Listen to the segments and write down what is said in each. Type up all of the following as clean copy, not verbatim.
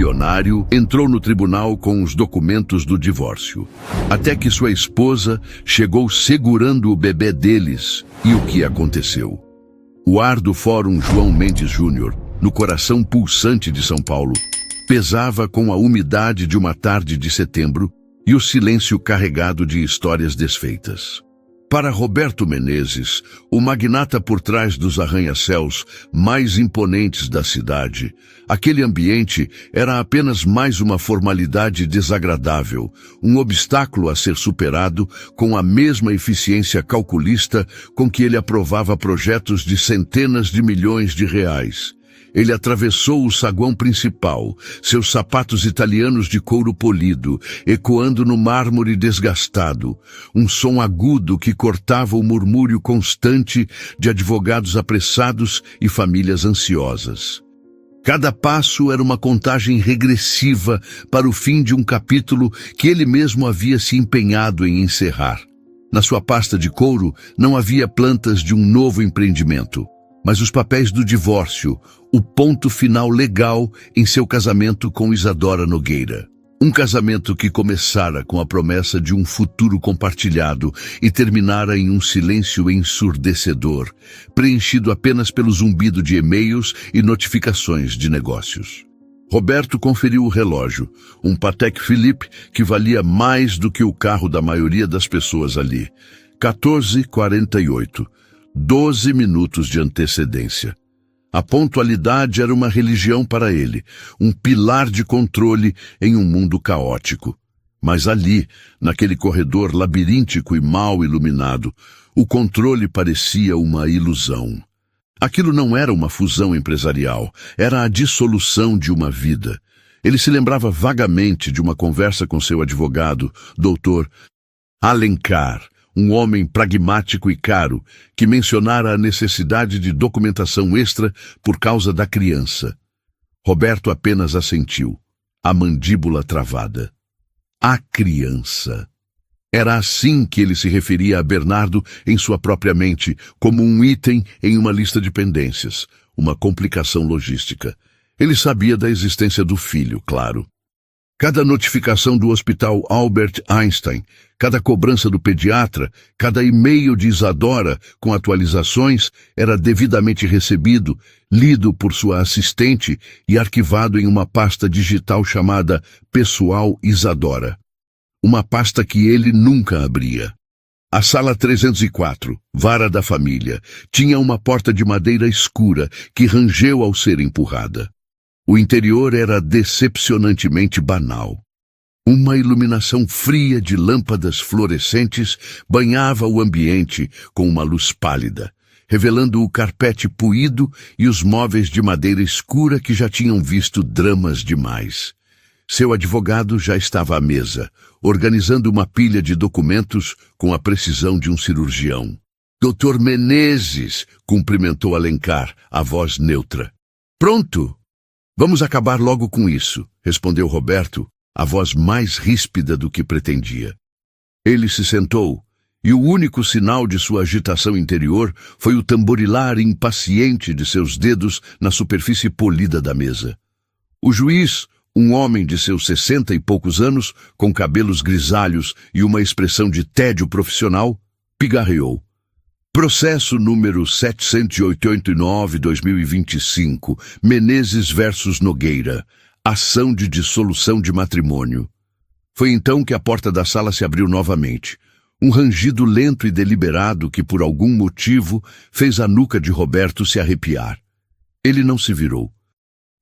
bilionário entrou no tribunal com os documentos do divórcio, até que sua esposa chegou segurando o bebê deles. E o que aconteceu? O ar do Fórum João Mendes Júnior, no coração pulsante de São Paulo, pesava com a umidade de uma tarde de setembro e o silêncio carregado de histórias desfeitas. Para Roberto Menezes, o magnata por trás dos arranha-céus mais imponentes da cidade, aquele ambiente era apenas mais uma formalidade desagradável, um obstáculo a ser superado com a mesma eficiência calculista com que ele aprovava projetos de centenas de milhões de reais. Ele atravessou o saguão principal, seus sapatos italianos de couro polido, ecoando no mármore desgastado, um som agudo que cortava o murmúrio constante de advogados apressados e famílias ansiosas. Cada passo era uma contagem regressiva para o fim de um capítulo que ele mesmo havia se empenhado em encerrar. Na sua pasta de couro não havia plantas de um novo empreendimento, mas os papéis do divórcio, o ponto final legal em seu casamento com Isadora Nogueira. Um casamento que começara com a promessa de um futuro compartilhado e terminara em um silêncio ensurdecedor, preenchido apenas pelo zumbido de e-mails e notificações de negócios. Roberto conferiu o relógio, um Patek Philippe que valia mais do que o carro da maioria das pessoas ali. 14h48. 12 minutos de antecedência. A pontualidade era uma religião para ele, um pilar de controle em um mundo caótico. Mas ali, naquele corredor labiríntico e mal iluminado, o controle parecia uma ilusão. Aquilo não era uma fusão empresarial, era a dissolução de uma vida. Ele se lembrava vagamente de uma conversa com seu advogado, Dr. Alencar, um homem pragmático e caro, que mencionara a necessidade de documentação extra por causa da criança. Roberto apenas assentiu, a mandíbula travada. A criança. Era assim que ele se referia a Bernardo em sua própria mente, como um item em uma lista de pendências, uma complicação logística. Ele sabia da existência do filho, claro. Cada notificação do Hospital Albert Einstein, cada cobrança do pediatra, cada e-mail de Isadora com atualizações era devidamente recebido, lido por sua assistente e arquivado em uma pasta digital chamada Pessoal Isadora. Uma pasta que ele nunca abria. A sala 304, vara da família, tinha uma porta de madeira escura que rangeu ao ser empurrada. O interior era decepcionantemente banal. Uma iluminação fria de lâmpadas fluorescentes banhava o ambiente com uma luz pálida, revelando o carpete puído e os móveis de madeira escura que já tinham visto dramas demais. Seu advogado já estava à mesa, organizando uma pilha de documentos com a precisão de um cirurgião. Dr. Menezes, cumprimentou Alencar, a voz neutra. Pronto! Vamos acabar logo com isso, respondeu Roberto, a voz mais ríspida do que pretendia. Ele se sentou, e o único sinal de sua agitação interior foi o tamborilar impaciente de seus dedos na superfície polida da mesa. O juiz, um homem de seus 60 e poucos anos, com cabelos grisalhos e uma expressão de tédio profissional, pigarreou. Processo número 789/2025, Menezes versus Nogueira, ação de dissolução de matrimônio. Foi então que a porta da sala se abriu novamente. Um rangido lento e deliberado que, por algum motivo, fez a nuca de Roberto se arrepiar. Ele não se virou.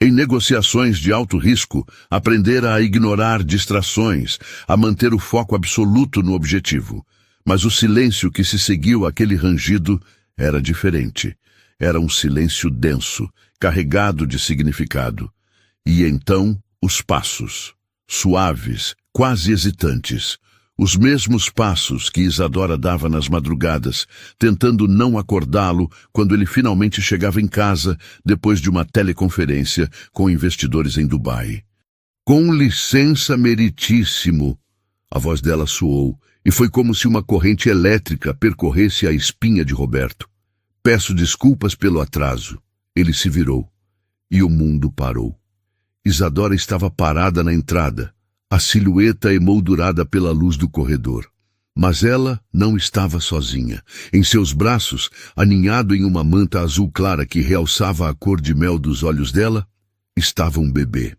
Em negociações de alto risco, aprendera a ignorar distrações, a manter o foco absoluto no objetivo. Mas o silêncio que se seguiu àquele rangido era diferente. Era um silêncio denso, carregado de significado. E então, os passos, suaves, quase hesitantes. Os mesmos passos que Isadora dava nas madrugadas, tentando não acordá-lo quando ele finalmente chegava em casa depois de uma teleconferência com investidores em Dubai. Com licença, meritíssimo, a voz dela soou, e foi como se uma corrente elétrica percorresse a espinha de Roberto. Peço desculpas pelo atraso. Ele se virou. E o mundo parou. Isadora estava parada na entrada, a silhueta emoldurada pela luz do corredor. Mas ela não estava sozinha. Em seus braços, aninhado em uma manta azul clara que realçava a cor de mel dos olhos dela, estava um bebê.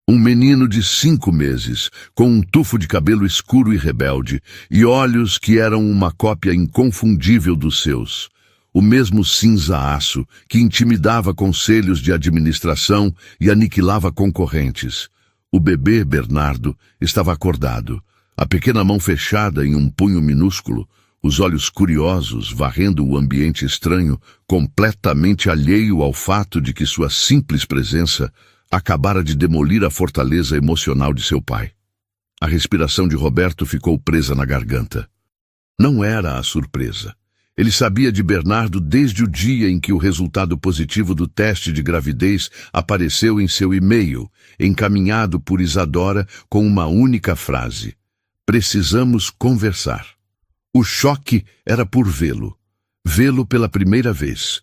Um menino de 5 meses, com um tufo de cabelo escuro e rebelde, e olhos que eram uma cópia inconfundível dos seus. O mesmo cinza-aço que intimidava conselhos de administração e aniquilava concorrentes. O bebê, Bernardo, estava acordado, a pequena mão fechada em um punho minúsculo, os olhos curiosos varrendo o ambiente estranho, completamente alheio ao fato de que sua simples presença acabara de demolir a fortaleza emocional de seu pai. A respiração de Roberto ficou presa na garganta. Não era a surpresa. Ele sabia de Bernardo desde o dia em que o resultado positivo do teste de gravidez apareceu em seu e-mail, encaminhado por Isadora com uma única frase: "Precisamos conversar." O choque era por vê-lo pela primeira vez.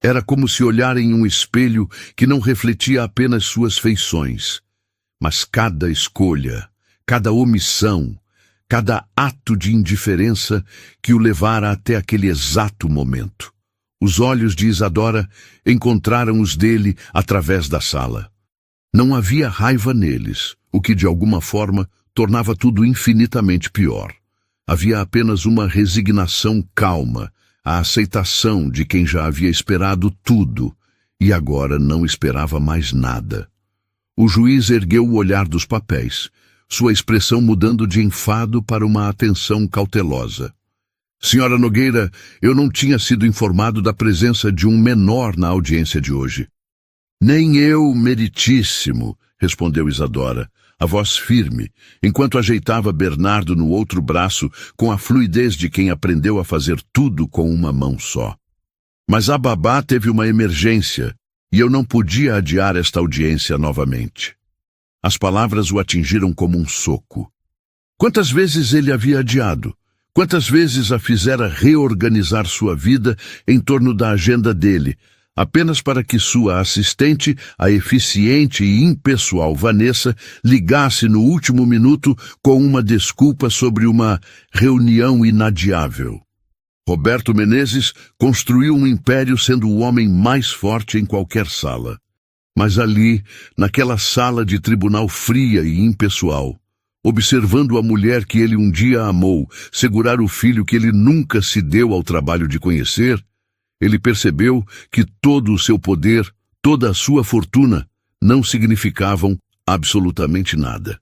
Era como se olhar em um espelho que não refletia apenas suas feições, mas cada escolha, cada omissão, cada ato de indiferença que o levara até aquele exato momento. Os olhos de Isadora encontraram os dele através da sala. Não havia raiva neles, o que de alguma forma tornava tudo infinitamente pior. Havia apenas uma resignação calma, a aceitação de quem já havia esperado tudo e agora não esperava mais nada. O juiz ergueu o olhar dos papéis, sua expressão mudando de enfado para uma atenção cautelosa. "Senhora Nogueira, eu não tinha sido informado da presença de um menor na audiência de hoje." "Nem eu, meritíssimo," respondeu Isadora, a voz firme, enquanto ajeitava Bernardo no outro braço com a fluidez de quem aprendeu a fazer tudo com uma mão só. "Mas a babá teve uma emergência e eu não podia adiar esta audiência novamente." As palavras o atingiram como um soco. Quantas vezes ele havia adiado? Quantas vezes a fizera reorganizar sua vida em torno da agenda dele, apenas para que sua assistente, a eficiente e impessoal Vanessa, ligasse no último minuto com uma desculpa sobre uma reunião inadiável. Roberto Menezes construiu um império sendo o homem mais forte em qualquer sala. Mas ali, naquela sala de tribunal fria e impessoal, observando a mulher que ele um dia amou segurar o filho que ele nunca se deu ao trabalho de conhecer, ele percebeu que todo o seu poder, toda a sua fortuna, não significavam absolutamente nada.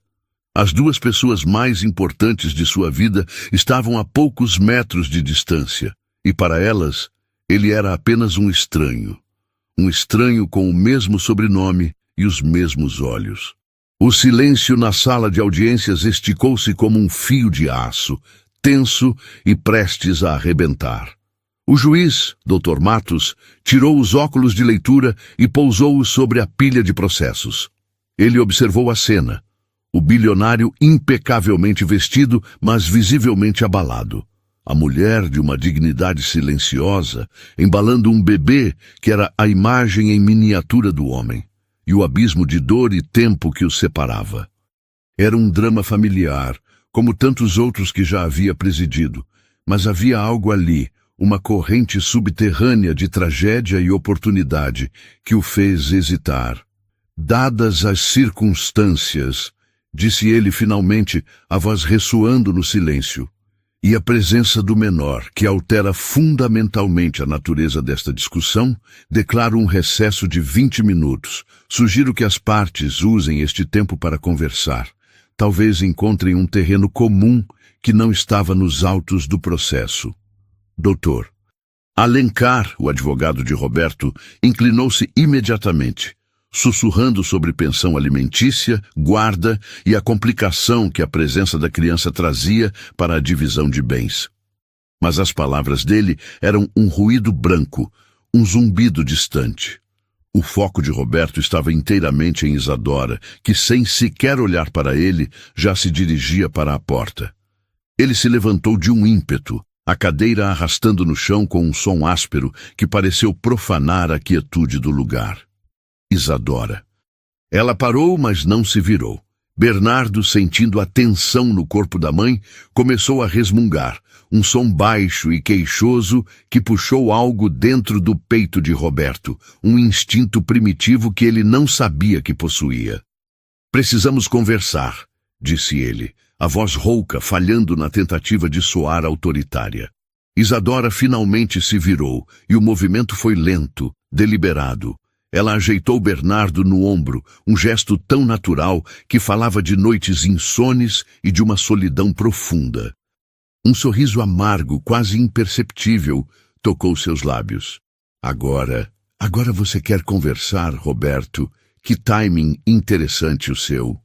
As duas pessoas mais importantes de sua vida estavam a poucos metros de distância, e para elas, ele era apenas um estranho. Um estranho com o mesmo sobrenome e os mesmos olhos. O silêncio na sala de audiências esticou-se como um fio de aço, tenso e prestes a arrebentar. O juiz, Dr. Matos, tirou os óculos de leitura e pousou-os sobre a pilha de processos. Ele observou a cena, o bilionário impecavelmente vestido, mas visivelmente abalado. A mulher de uma dignidade silenciosa, embalando um bebê que era a imagem em miniatura do homem, e o abismo de dor e tempo que os separava. Era um drama familiar, como tantos outros que já havia presidido, mas havia algo ali, uma corrente subterrânea de tragédia e oportunidade que o fez hesitar. "Dadas as circunstâncias," disse ele finalmente, a voz ressoando no silêncio, "e a presença do menor, que altera fundamentalmente a natureza desta discussão, declaro um recesso de 20 minutos. Sugiro que as partes usem este tempo para conversar. Talvez encontrem um terreno comum que não estava nos autos do processo." "Doutor." Alencar, o advogado de Roberto, inclinou-se imediatamente, sussurrando sobre pensão alimentícia, guarda e a complicação que a presença da criança trazia para a divisão de bens. Mas as palavras dele eram um ruído branco, um zumbido distante. O foco de Roberto estava inteiramente em Isadora, que sem sequer olhar para ele, já se dirigia para a porta. Ele se levantou de um ímpeto, a cadeira arrastando no chão com um som áspero que pareceu profanar a quietude do lugar. "Isadora." Ela parou, mas não se virou. Bernardo, sentindo a tensão no corpo da mãe, começou a resmungar, um som baixo e queixoso que puxou algo dentro do peito de Roberto, um instinto primitivo que ele não sabia que possuía. Precisamos conversar, disse ele, a voz rouca falhando na tentativa de soar autoritária. Isadora finalmente se virou, e o movimento foi lento, deliberado. Ela ajeitou Bernardo no ombro, um gesto tão natural que falava de noites insones e de uma solidão profunda. Um sorriso amargo, quase imperceptível, tocou seus lábios. Agora você quer conversar, Roberto? Que timing interessante o seu.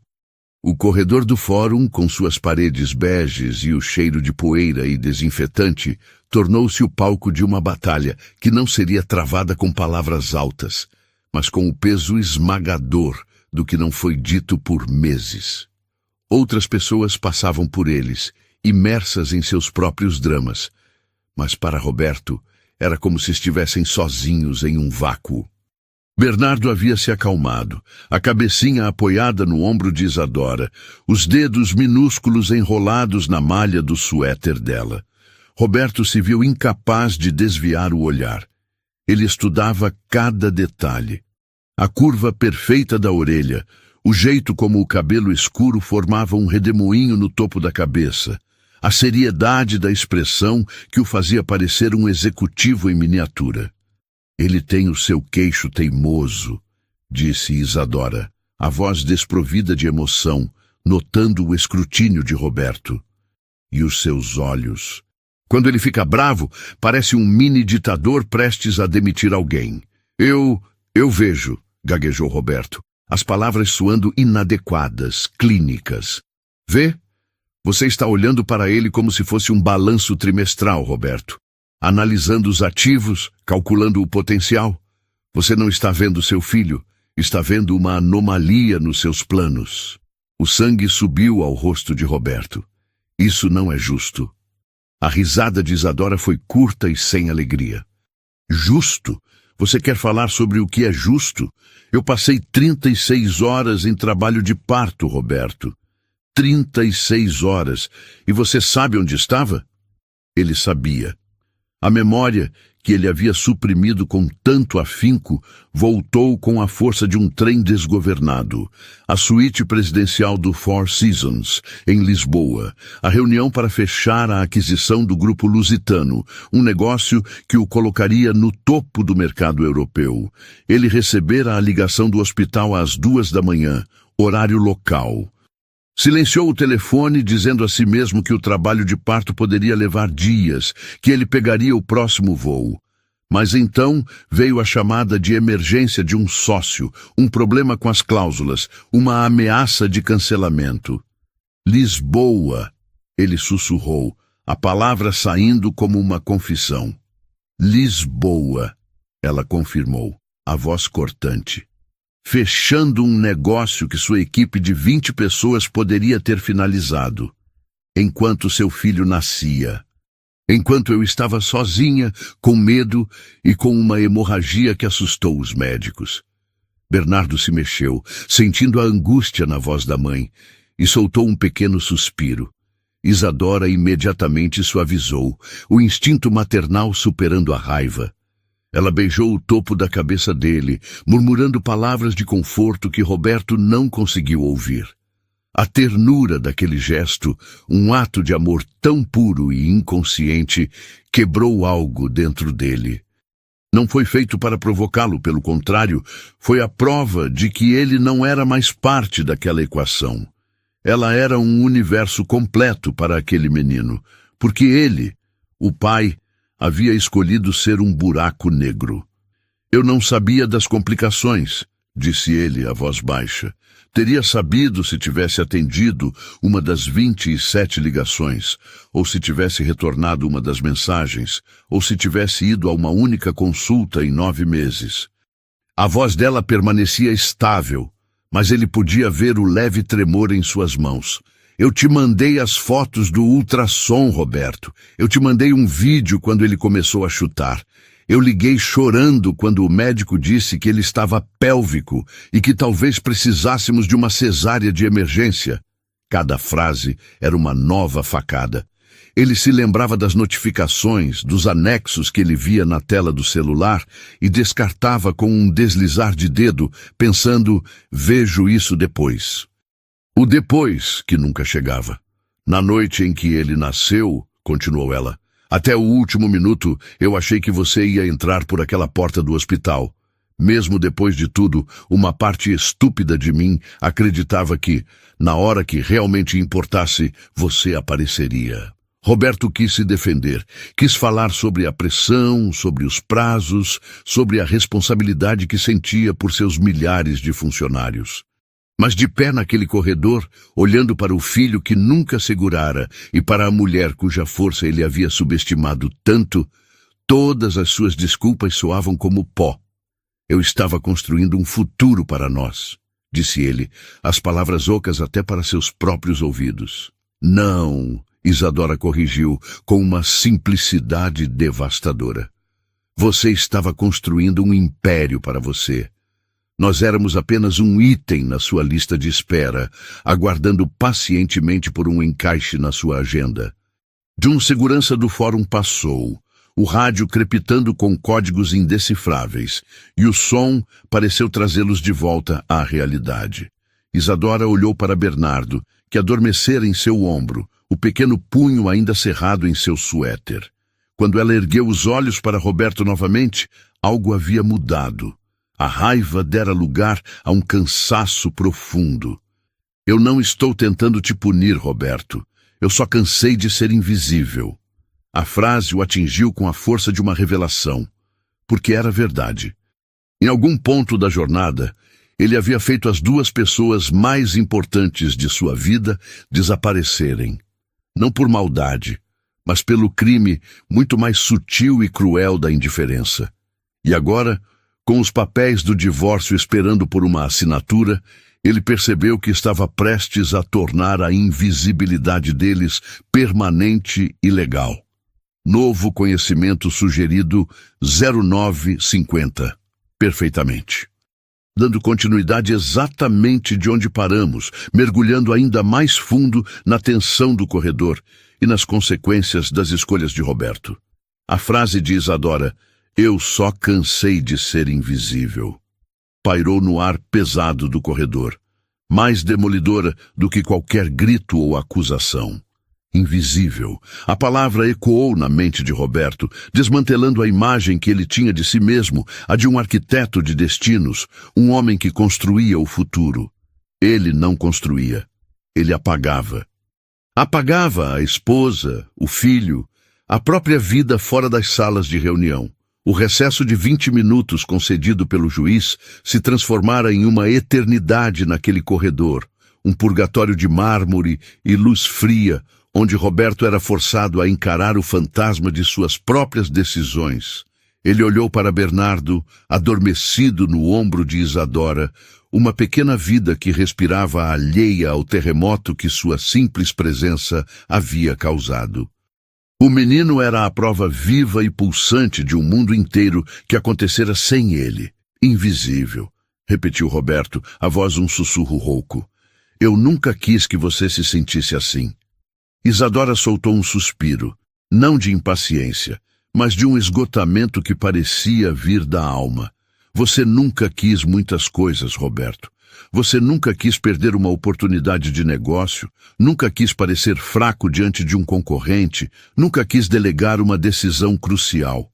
O corredor do fórum, com suas paredes beges e o cheiro de poeira e desinfetante, tornou-se o palco de uma batalha que não seria travada com palavras altas, mas com o peso esmagador do que não foi dito por meses. Outras pessoas passavam por eles, imersas em seus próprios dramas, mas para Roberto era como se estivessem sozinhos em um vácuo. Bernardo havia se acalmado, a cabecinha apoiada no ombro de Isadora, os dedos minúsculos enrolados na malha do suéter dela. Roberto se viu incapaz de desviar o olhar. Ele estudava cada detalhe. A curva perfeita da orelha, o jeito como o cabelo escuro formava um redemoinho no topo da cabeça, a seriedade da expressão que o fazia parecer um executivo em miniatura. Ele tem o seu queixo teimoso, disse Isadora, a voz desprovida de emoção, notando o escrutínio de Roberto. E os seus olhos. Quando ele fica bravo, parece um mini-ditador prestes a demitir alguém. Eu vejo, gaguejou Roberto, as palavras soando inadequadas, clínicas. Vê? Você está olhando para ele como se fosse um balanço trimestral, Roberto. Analisando os ativos, calculando o potencial. Você não está vendo seu filho, está vendo uma anomalia nos seus planos. O sangue subiu ao rosto de Roberto. Isso não é justo. A risada de Isadora foi curta e sem alegria. Justo? Você quer falar sobre o que é justo? Eu passei 36 horas em trabalho de parto, Roberto. 36 horas. E você sabe onde estava? Ele sabia. A memória, que ele havia suprimido com tanto afinco, voltou com a força de um trem desgovernado. A suíte presidencial do Four Seasons, em Lisboa. A reunião para fechar a aquisição do grupo lusitano, um negócio que o colocaria no topo do mercado europeu. Ele recebera a ligação do hospital às 2 da manhã, horário local. Silenciou o telefone, dizendo a si mesmo que o trabalho de parto poderia levar dias, que ele pegaria o próximo voo. Mas então veio a chamada de emergência de um sócio, um problema com as cláusulas, uma ameaça de cancelamento. Lisboa, ele sussurrou, a palavra saindo como uma confissão. Lisboa, ela confirmou, a voz cortante. Fechando um negócio que sua equipe de 20 pessoas poderia ter finalizado, enquanto seu filho nascia. Enquanto eu estava sozinha, com medo e com uma hemorragia que assustou os médicos. Bernardo se mexeu, sentindo a angústia na voz da mãe, e soltou um pequeno suspiro. Isadora imediatamente suavizou, o instinto maternal superando a raiva. Ela beijou o topo da cabeça dele, murmurando palavras de conforto que Roberto não conseguiu ouvir. A ternura daquele gesto, um ato de amor tão puro e inconsciente, quebrou algo dentro dele. Não foi feito para provocá-lo, pelo contrário, foi a prova de que ele não era mais parte daquela equação. Ela era um universo completo para aquele menino, porque ele, o pai, havia escolhido ser um buraco negro. Eu não sabia das complicações, disse ele, a voz baixa. Teria sabido se tivesse atendido uma das 27 ligações, ou se tivesse retornado uma das mensagens, ou se tivesse ido a uma única consulta em 9 meses. A voz dela permanecia estável, mas ele podia ver o leve tremor em suas mãos. Eu te mandei as fotos do ultrassom, Roberto. Eu te mandei um vídeo quando ele começou a chutar. Eu liguei chorando quando o médico disse que ele estava pélvico e que talvez precisássemos de uma cesárea de emergência. Cada frase era uma nova facada. Ele se lembrava das notificações, dos anexos que ele via na tela do celular e descartava com um deslizar de dedo, pensando, vejo isso depois. O depois que nunca chegava. Na noite em que ele nasceu, continuou ela, até o último minuto eu achei que você ia entrar por aquela porta do hospital. Mesmo depois de tudo, uma parte estúpida de mim acreditava que, na hora que realmente importasse, você apareceria. Roberto quis se defender, quis falar sobre a pressão, sobre os prazos, sobre a responsabilidade que sentia por seus milhares de funcionários. Mas de pé naquele corredor, olhando para o filho que nunca segurara e para a mulher cuja força ele havia subestimado tanto, todas as suas desculpas soavam como pó. Eu estava construindo um futuro para nós, disse ele, as palavras ocas até para seus próprios ouvidos. Não, Isadora corrigiu, com uma simplicidade devastadora. Você estava construindo um império para você. Nós éramos apenas um item na sua lista de espera, aguardando pacientemente por um encaixe na sua agenda. De um segurança do fórum passou, o rádio crepitando com códigos indecifráveis, e o som pareceu trazê-los de volta à realidade. Isadora olhou para Bernardo, que adormecera em seu ombro, o pequeno punho ainda cerrado em seu suéter. Quando ela ergueu os olhos para Roberto novamente, algo havia mudado. A raiva dera lugar a um cansaço profundo. Eu não estou tentando te punir, Roberto. Eu só cansei de ser invisível. A frase o atingiu com a força de uma revelação, porque era verdade. Em algum ponto da jornada, ele havia feito as duas pessoas mais importantes de sua vida desaparecerem. Não por maldade, mas pelo crime muito mais sutil e cruel da indiferença. E agora, com os papéis do divórcio esperando por uma assinatura, ele percebeu que estava prestes a tornar a invisibilidade deles permanente e legal. Novo conhecimento sugerido 0950. Perfeitamente. Dando continuidade exatamente de onde paramos, mergulhando ainda mais fundo na tensão do corredor e nas consequências das escolhas de Roberto. A frase de Isadora, eu só cansei de ser invisível, pairou no ar pesado do corredor, mais demolidora do que qualquer grito ou acusação. Invisível. A palavra ecoou na mente de Roberto, desmantelando a imagem que ele tinha de si mesmo, a de um arquiteto de destinos, um homem que construía o futuro. Ele não construía. Ele apagava. Apagava a esposa, o filho, a própria vida fora das salas de reunião. O recesso de 20 minutos concedido pelo juiz se transformara em uma eternidade naquele corredor, um purgatório de mármore e luz fria, onde Roberto era forçado a encarar o fantasma de suas próprias decisões. Ele olhou para Bernardo, adormecido no ombro de Isadora, uma pequena vida que respirava alheia ao terremoto que sua simples presença havia causado. O menino era a prova viva e pulsante de um mundo inteiro que acontecera sem ele. Invisível, repetiu Roberto, a voz um sussurro rouco. Eu nunca quis que você se sentisse assim. Isadora soltou um suspiro, não de impaciência, mas de um esgotamento que parecia vir da alma. Você nunca quis muitas coisas, Roberto. Você nunca quis perder uma oportunidade de negócio, nunca quis parecer fraco diante de um concorrente, nunca quis delegar uma decisão crucial.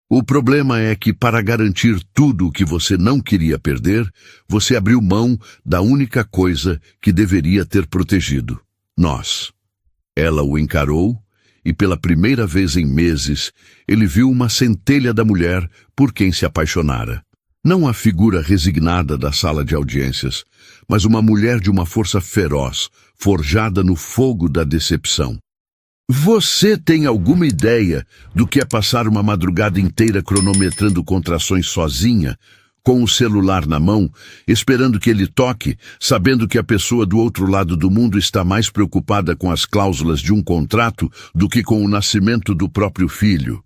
O problema é que, para garantir tudo o que você não queria perder, você abriu mão da única coisa que deveria ter protegido: nós. Ela o encarou, e pela primeira vez em meses, ele viu uma centelha da mulher por quem se apaixonara. Não a figura resignada da sala de audiências, mas uma mulher de uma força feroz, forjada no fogo da decepção. Você tem alguma ideia do que é passar uma madrugada inteira cronometrando contrações sozinha, com o celular na mão, esperando que ele toque, sabendo que a pessoa do outro lado do mundo está mais preocupada com as cláusulas de um contrato do que com o nascimento do próprio filho?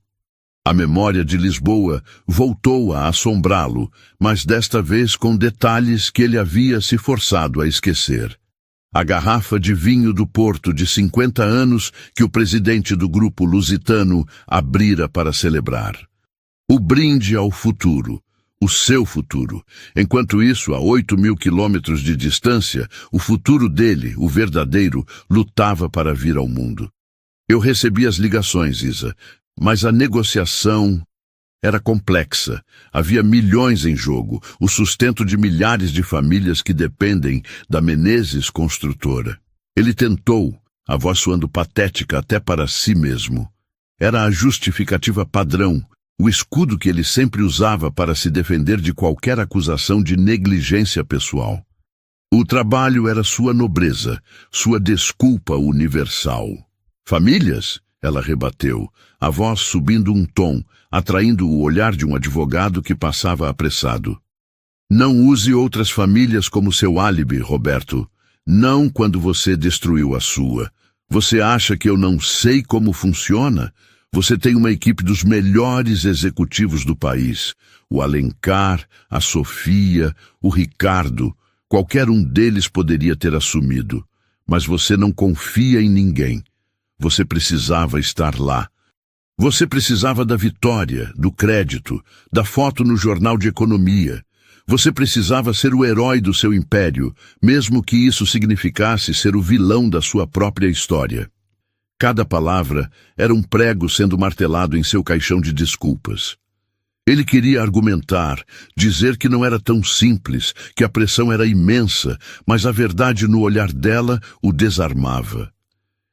A memória de Lisboa voltou a assombrá-lo, mas desta vez com detalhes que ele havia se forçado a esquecer. A garrafa de vinho do Porto de 50 anos que o presidente do grupo lusitano abrira para celebrar. O brinde ao futuro, o seu futuro. Enquanto isso, a 8.000 quilômetros de distância, o futuro dele, o verdadeiro, lutava para vir ao mundo. Eu recebi as ligações, Isa, mas a negociação era complexa. Havia milhões em jogo, o sustento de milhares de famílias que dependem da Menezes Construtora. Ele tentou, a voz soando patética até para si mesmo. Era a justificativa padrão, o escudo que ele sempre usava para se defender de qualquer acusação de negligência pessoal. O trabalho era sua nobreza, sua desculpa universal. Famílias? Ela rebateu, a voz subindo um tom, atraindo o olhar de um advogado que passava apressado. Não use outras famílias como seu álibi, Roberto. Não quando você destruiu a sua. Você acha que eu não sei como funciona? Você tem uma equipe dos melhores executivos do país. O Alencar, a Sofia, o Ricardo. Qualquer um deles poderia ter assumido. Mas você não confia em ninguém. Você precisava estar lá. Você precisava da vitória, do crédito, da foto no jornal de economia. Você precisava ser o herói do seu império, mesmo que isso significasse ser o vilão da sua própria história. Cada palavra era um prego sendo martelado em seu caixão de desculpas. Ele queria argumentar, dizer que não era tão simples, que a pressão era imensa, mas a verdade no olhar dela o desarmava.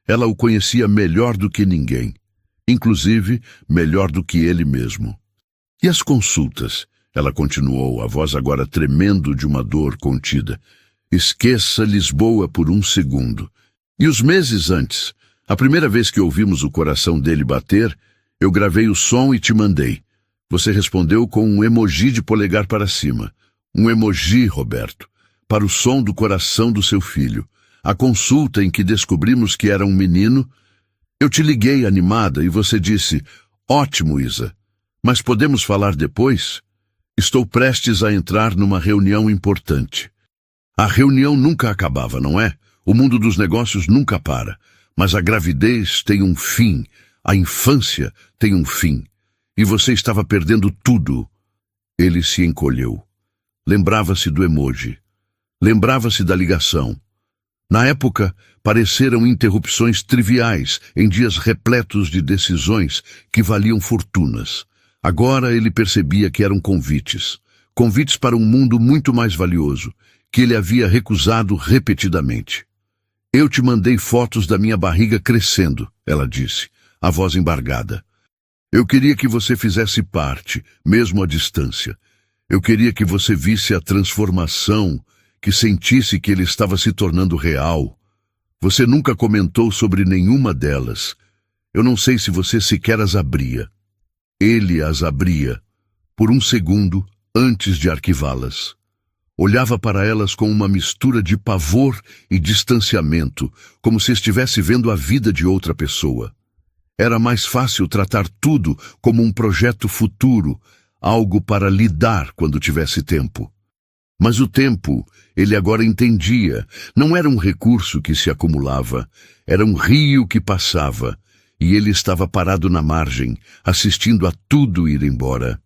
Ela o conhecia melhor do que ninguém, inclusive melhor do que ele mesmo. E as consultas? Ela continuou, a voz agora tremendo de uma dor contida. Esqueça Lisboa por um segundo. E os meses antes, a primeira vez que ouvimos o coração dele bater, eu gravei o som e te mandei. Você respondeu com um emoji de polegar para cima. Um emoji, Roberto, para o som do coração do seu filho. A consulta em que descobrimos que era um menino, eu te liguei animada e você disse, ótimo, Isa, mas podemos falar depois? Estou prestes a entrar numa reunião importante. A reunião nunca acabava, não é? O mundo dos negócios nunca para, mas a gravidez tem um fim, a infância tem um fim, e você estava perdendo tudo. Ele se encolheu. Lembrava-se do emoji. Lembrava-se da ligação. Na época, pareceram interrupções triviais em dias repletos de decisões que valiam fortunas. Agora ele percebia que eram convites. Convites para um mundo muito mais valioso, que ele havia recusado repetidamente. Eu te mandei fotos da minha barriga crescendo, ela disse, a voz embargada. Eu queria que você fizesse parte, mesmo à distância. Eu queria que você visse a transformação, que sentisse que ele estava se tornando real. Você nunca comentou sobre nenhuma delas. Eu não sei se você sequer as abria. Ele as abria, por um segundo, antes de arquivá-las. Olhava para elas com uma mistura de pavor e distanciamento, como se estivesse vendo a vida de outra pessoa. Era mais fácil tratar tudo como um projeto futuro, algo para lidar quando tivesse tempo. Mas o tempo, ele agora entendia, não era um recurso que se acumulava, era um rio que passava, e ele estava parado na margem, assistindo a tudo ir embora.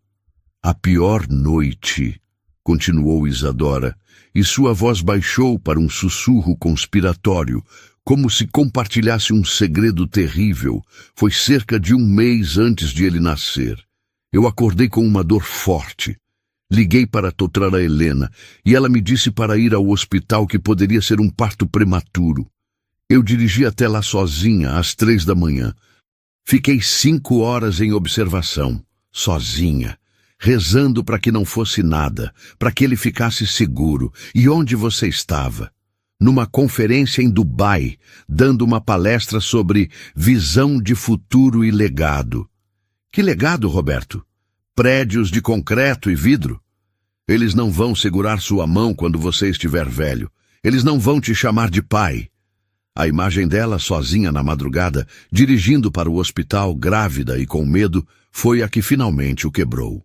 A pior noite, continuou Isadora, e sua voz baixou para um sussurro conspiratório, como se compartilhasse um segredo terrível. Foi cerca de um mês antes de ele nascer. Eu acordei com uma dor forte. Liguei para a doutora Helena e ela me disse para ir ao hospital que poderia ser um parto prematuro. Eu dirigi até lá sozinha, às 3 da manhã. Fiquei 5 horas em observação, sozinha, rezando para que não fosse nada, para que ele ficasse seguro. E onde você estava? Numa conferência em Dubai, dando uma palestra sobre visão de futuro e legado. Que legado, Roberto? Prédios de concreto e vidro? Eles não vão segurar sua mão quando você estiver velho. Eles não vão te chamar de pai. A imagem dela, sozinha na madrugada, dirigindo para o hospital, grávida e com medo, foi a que finalmente o quebrou.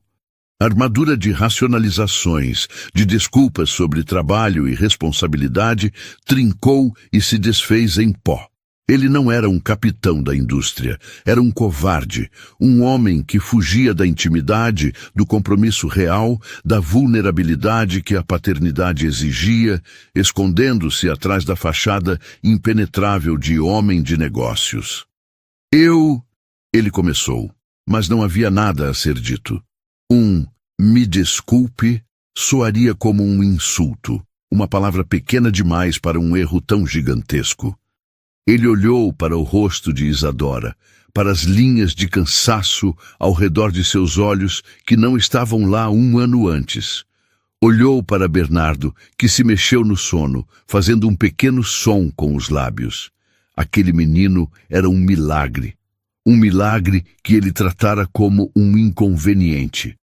A armadura de racionalizações, de desculpas sobre trabalho e responsabilidade, trincou e se desfez em pó. Ele não era um capitão da indústria, era um covarde, um homem que fugia da intimidade, do compromisso real, da vulnerabilidade que a paternidade exigia, escondendo-se atrás da fachada impenetrável de homem de negócios. Ele começou, mas não havia nada a ser dito. Me desculpe soaria como um insulto, uma palavra pequena demais para um erro tão gigantesco. Ele olhou para o rosto de Isadora, para as linhas de cansaço ao redor de seus olhos que não estavam lá um ano antes. Olhou para Bernardo, que se mexeu no sono, fazendo um pequeno som com os lábios. Aquele menino era um milagre que ele tratara como um inconveniente.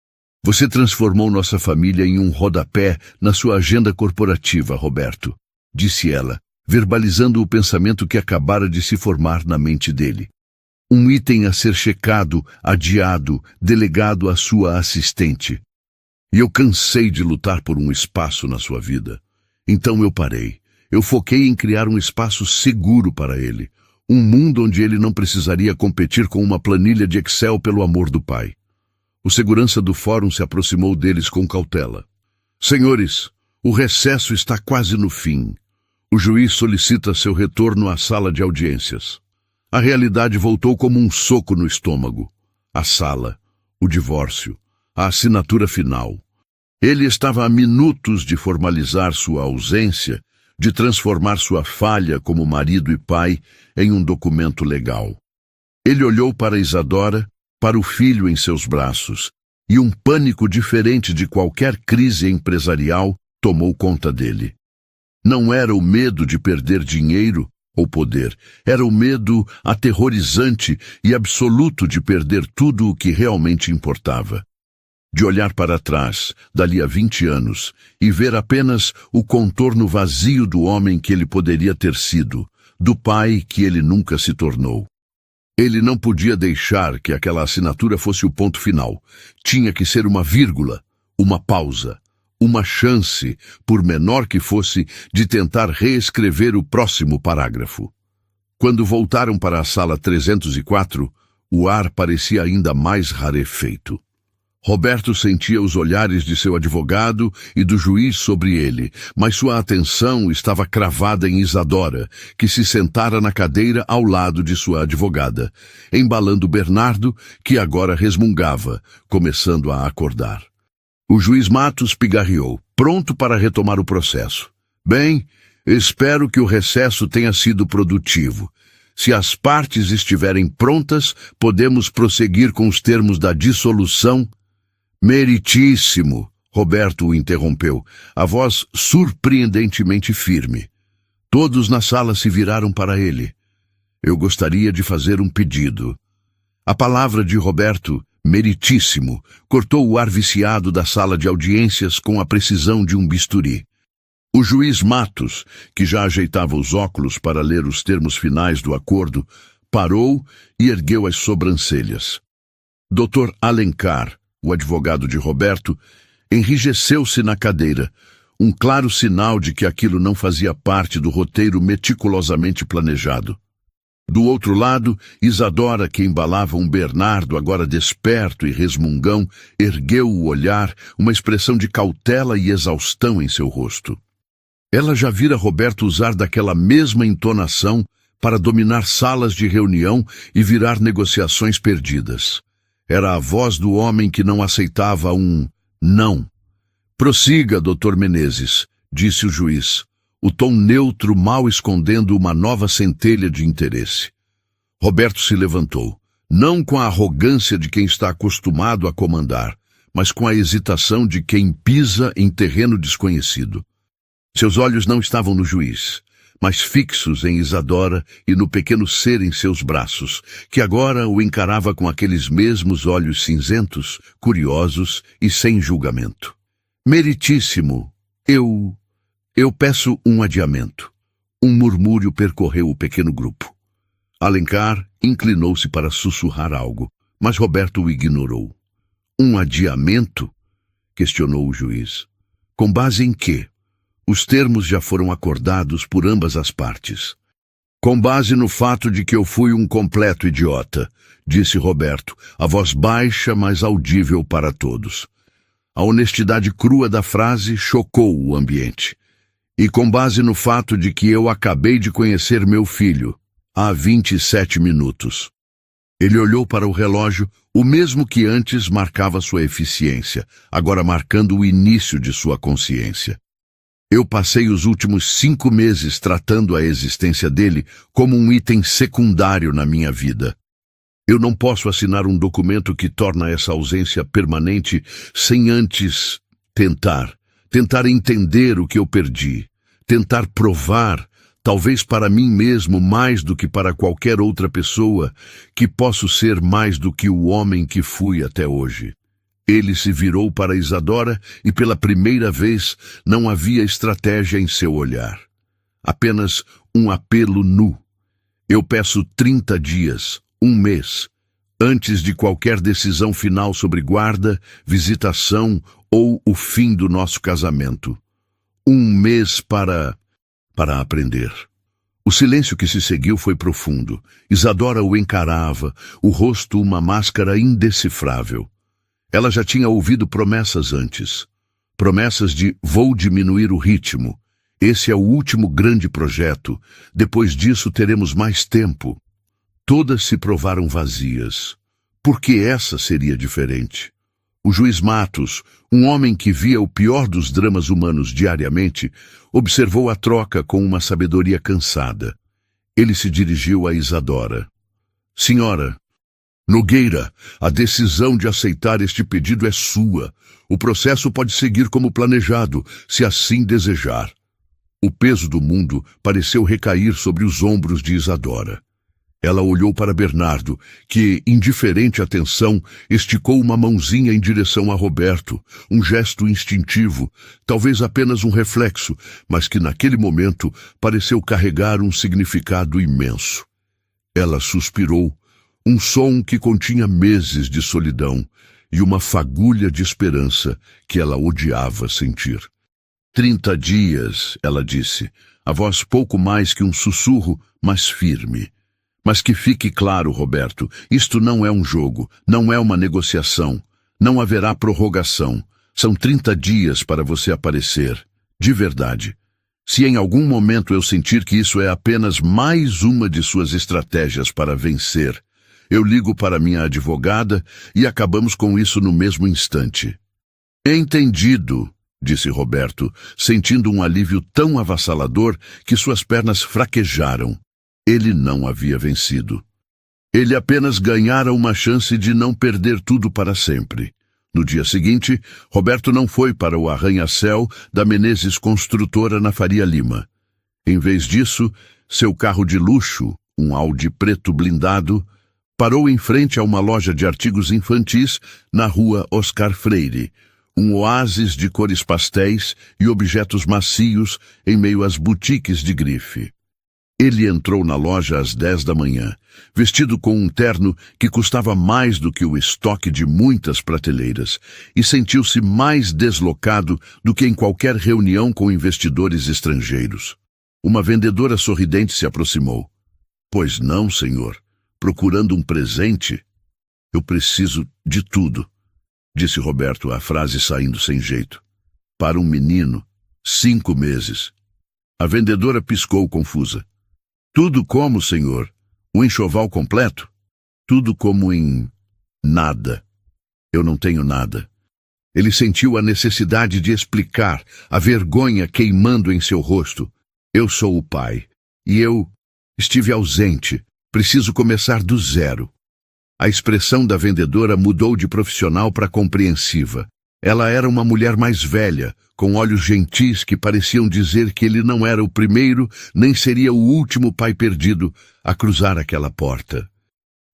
Você transformou nossa família em um rodapé na sua agenda corporativa, Roberto, disse ela, verbalizando o pensamento que acabara de se formar na mente dele. Um item a ser checado, adiado, delegado à sua assistente. E eu cansei de lutar por um espaço na sua vida. Então eu parei. Eu foquei em criar um espaço seguro para ele. Um mundo onde ele não precisaria competir com uma planilha de Excel pelo amor do pai. O segurança do fórum se aproximou deles com cautela. Senhores, o recesso está quase no fim. O juiz solicita seu retorno à sala de audiências. A realidade voltou como um soco no estômago. A sala, o divórcio, a assinatura final. Ele estava a minutos de formalizar sua ausência, de transformar sua falha como marido e pai em um documento legal. Ele olhou para Isadora, para o filho em seus braços, e um pânico diferente de qualquer crise empresarial tomou conta dele. Não era o medo de perder dinheiro ou poder, era o medo aterrorizante e absoluto de perder tudo o que realmente importava. De olhar para trás, dali a 20 anos, e ver apenas o contorno vazio do homem que ele poderia ter sido, do pai que ele nunca se tornou. Ele não podia deixar que aquela assinatura fosse o ponto final. Tinha que ser uma vírgula, uma pausa, uma chance, por menor que fosse, de tentar reescrever o próximo parágrafo. Quando voltaram para a sala 304, o ar parecia ainda mais rarefeito. Roberto sentia os olhares de seu advogado e do juiz sobre ele, mas sua atenção estava cravada em Isadora, que se sentara na cadeira ao lado de sua advogada, embalando Bernardo, que agora resmungava, começando a acordar. O juiz Matos pigarreou, pronto para retomar o processo. Bem, espero que o recesso tenha sido produtivo. Se as partes estiverem prontas, podemos prosseguir com os termos da dissolução. Meritíssimo, Roberto o interrompeu, a voz surpreendentemente firme. Todos na sala se viraram para ele. Eu gostaria de fazer um pedido. A palavra de Roberto, meritíssimo, cortou o ar viciado da sala de audiências com a precisão de um bisturi. O juiz Matos, que já ajeitava os óculos para ler os termos finais do acordo, parou e ergueu as sobrancelhas. Dr. Alencar, o advogado de Roberto, enrijeceu-se na cadeira, um claro sinal de que aquilo não fazia parte do roteiro meticulosamente planejado. Do outro lado, Isadora, que embalava um Bernardo agora desperto e resmungão, ergueu o olhar, uma expressão de cautela e exaustão em seu rosto. Ela já vira Roberto usar daquela mesma entonação para dominar salas de reunião e virar negociações perdidas. Era a voz do homem que não aceitava um não. Prossiga, Dr. Menezes, disse o juiz, o tom neutro mal escondendo uma nova centelha de interesse. Roberto se levantou, não com a arrogância de quem está acostumado a comandar, mas com a hesitação de quem pisa em terreno desconhecido. Seus olhos não estavam no juiz, mas fixos em Isadora e no pequeno ser em seus braços, que agora o encarava com aqueles mesmos olhos cinzentos, curiosos e sem julgamento. Meritíssimo, eu peço um adiamento. Um murmúrio percorreu o pequeno grupo. Alencar inclinou-se para sussurrar algo, Mas Roberto o ignorou. Um adiamento? Questionou o juiz. Com base em quê? Os termos já foram acordados por ambas as partes. Com base no fato de que eu fui um completo idiota, disse Roberto, a voz baixa, mas audível para todos. A honestidade crua da frase chocou o ambiente. E com base no fato de que eu acabei de conhecer meu filho, há 27 minutos. Ele olhou para o relógio, o mesmo que antes marcava sua eficiência, agora marcando o início de sua consciência. Eu passei os últimos 5 meses tratando a existência dele como um item secundário na minha vida. Eu não posso assinar um documento que torna essa ausência permanente sem antes tentar entender o que eu perdi, tentar provar, talvez para mim mesmo mais do que para qualquer outra pessoa, que posso ser mais do que o homem que fui até hoje. Ele se virou para Isadora e pela primeira vez não havia estratégia em seu olhar. Apenas um apelo nu. Eu peço 30 dias, 1 mês, antes de qualquer decisão final sobre guarda, visitação ou o fim do nosso casamento. 1 mês para aprender. O silêncio que se seguiu foi profundo. Isadora o encarava, o rosto uma máscara indecifrável. Ela já tinha ouvido promessas antes. Promessas de vou diminuir o ritmo. Esse é o último grande projeto. Depois disso teremos mais tempo. Todas se provaram vazias. Por que essa seria diferente? O juiz Matos, um homem que via o pior dos dramas humanos diariamente, observou a troca com uma sabedoria cansada. Ele se dirigiu a Isadora. Senhora Nogueira, a decisão de aceitar este pedido é sua. O processo pode seguir como planejado, se assim desejar. O peso do mundo pareceu recair sobre os ombros de Isadora. Ela olhou para Bernardo, que, indiferente à tensão, esticou uma mãozinha em direção a Roberto, um gesto instintivo, talvez apenas um reflexo, mas que naquele momento pareceu carregar um significado imenso. Ela suspirou, um som que continha meses de solidão e uma fagulha de esperança que ela odiava sentir. 30 dias, ela disse, a voz pouco mais que um sussurro, mas firme. Mas que fique claro, Roberto, isto não é um jogo, não é uma negociação, não haverá prorrogação. São 30 dias para você aparecer, de verdade. Se em algum momento eu sentir que isso é apenas mais uma de suas estratégias para vencer, eu ligo para minha advogada e acabamos com isso no mesmo instante. Entendido, disse Roberto, sentindo um alívio tão avassalador que suas pernas fraquejaram. Ele não havia vencido. Ele apenas ganhara uma chance de não perder tudo para sempre. No dia seguinte, Roberto não foi para o arranha-céu da Menezes Construtora na Faria Lima. Em vez disso, seu carro de luxo, um Audi preto blindado, parou em frente a uma loja de artigos infantis na rua Oscar Freire, um oásis de cores pastéis e objetos macios em meio às boutiques de grife. Ele entrou na loja às 10 da manhã, vestido com um terno que custava mais do que o estoque de muitas prateleiras, e sentiu-se mais deslocado do que em qualquer reunião com investidores estrangeiros. Uma vendedora sorridente se aproximou. Pois não, senhor. Procurando um presente? Eu preciso de tudo, disse Roberto, a frase saindo sem jeito. Para um menino, 5 meses. A vendedora piscou confusa. Tudo como, senhor? O enxoval completo? Tudo como em nada. Eu não tenho nada. Ele sentiu a necessidade de explicar, a vergonha queimando em seu rosto. Eu sou o pai. E eu estive ausente. Preciso começar do zero. A expressão da vendedora mudou de profissional para compreensiva. Ela era uma mulher mais velha, com olhos gentis que pareciam dizer que ele não era o primeiro, nem seria o último pai perdido a cruzar aquela porta.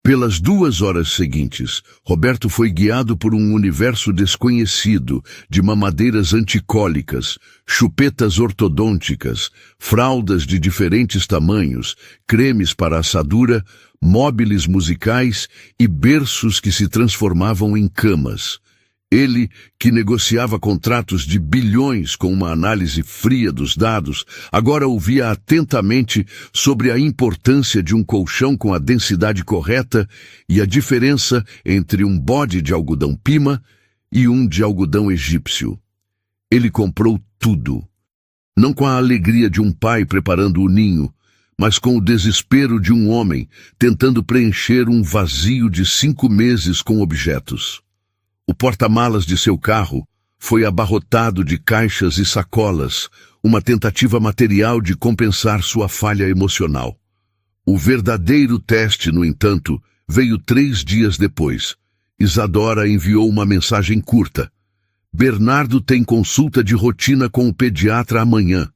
Pelas 2 horas seguintes, Roberto foi guiado por um universo desconhecido de mamadeiras anticólicas, chupetas ortodônticas, fraldas de diferentes tamanhos, cremes para assadura, móveis musicais e berços que se transformavam em camas. Ele, que negociava contratos de bilhões com uma análise fria dos dados, agora ouvia atentamente sobre a importância de um colchão com a densidade correta e a diferença entre um bode de algodão pima e um de algodão egípcio. Ele comprou tudo, não com a alegria de um pai preparando o ninho, mas com o desespero de um homem tentando preencher um vazio de 5 meses com objetos. O porta-malas de seu carro foi abarrotado de caixas e sacolas, uma tentativa material de compensar sua falha emocional. O verdadeiro teste, no entanto, veio 3 dias depois. Isadora enviou uma mensagem curta. Bernardo tem consulta de rotina com o pediatra amanhã.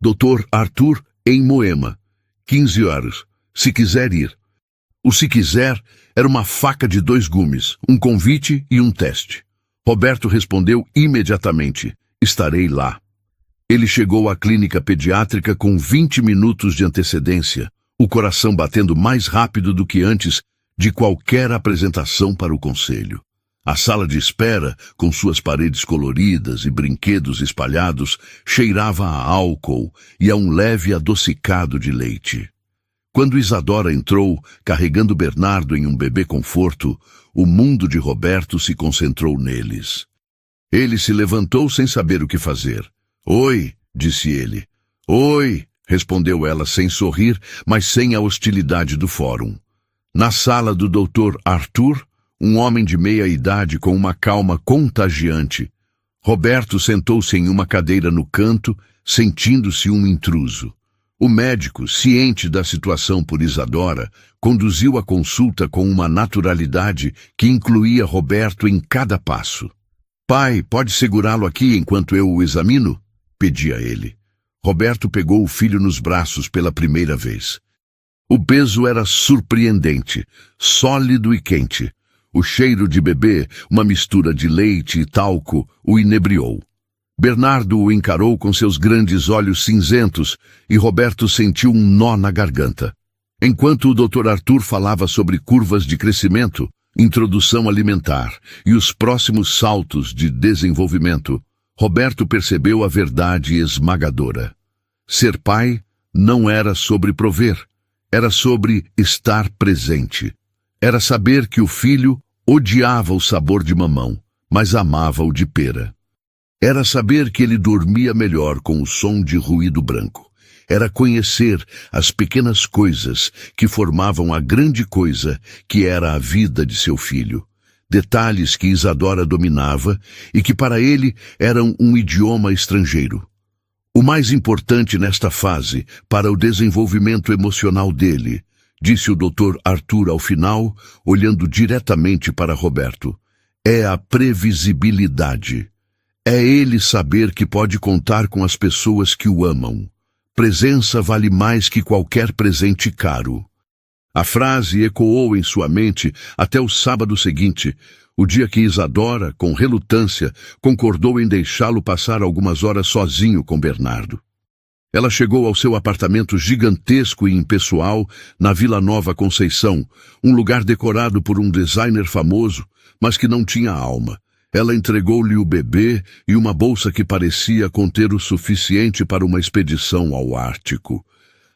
Dr. Arthur, em Moema. 15 horas. Se quiser ir. O "se quiser" era uma faca de 2 gumes, um convite e um teste. Roberto respondeu imediatamente: estarei lá. Ele chegou à clínica pediátrica com 20 minutos de antecedência, o coração batendo mais rápido do que antes de qualquer apresentação para o conselho. A sala de espera, com suas paredes coloridas e brinquedos espalhados, cheirava a álcool e a um leve adocicado de leite. Quando Isadora entrou, carregando Bernardo em um bebê conforto, o mundo de Roberto se concentrou neles. Ele se levantou sem saber o que fazer. "Oi", disse ele. "Oi", respondeu ela sem sorrir, mas sem a hostilidade do fórum. Na sala do Dr. Arthur, um homem de meia idade com uma calma contagiante, Roberto sentou-se em uma cadeira no canto, sentindo-se um intruso. O médico, ciente da situação por Isadora, conduziu a consulta com uma naturalidade que incluía Roberto em cada passo. "Pai, pode segurá-lo aqui enquanto eu o examino?", pedia ele. Roberto pegou o filho nos braços pela primeira vez. O peso era surpreendente, sólido e quente. O cheiro de bebê, uma mistura de leite e talco, o inebriou. Bernardo o encarou com seus grandes olhos cinzentos e Roberto sentiu um nó na garganta. Enquanto o Dr. Arthur falava sobre curvas de crescimento, introdução alimentar e os próximos saltos de desenvolvimento, Roberto percebeu a verdade esmagadora. Ser pai não era sobre prover, era sobre estar presente. Era saber que o filho odiava o sabor de mamão, mas amava o de pera. Era saber que ele dormia melhor com o som de ruído branco. Era conhecer as pequenas coisas que formavam a grande coisa que era a vida de seu filho. Detalhes que Isadora dominava e que para ele eram um idioma estrangeiro. O mais importante nesta fase, para o desenvolvimento emocional dele, disse o Dr. Arthur ao final, olhando diretamente para Roberto, é a previsibilidade. É ele saber que pode contar com as pessoas que o amam. Presença vale mais que qualquer presente caro. A frase ecoou em sua mente até o sábado seguinte, o dia que Isadora, com relutância, concordou em deixá-lo passar algumas horas sozinho com Bernardo. Ela chegou ao seu apartamento gigantesco e impessoal na Vila Nova Conceição, um lugar decorado por um designer famoso, mas que não tinha alma. Ela entregou-lhe o bebê e uma bolsa que parecia conter o suficiente para uma expedição ao Ártico.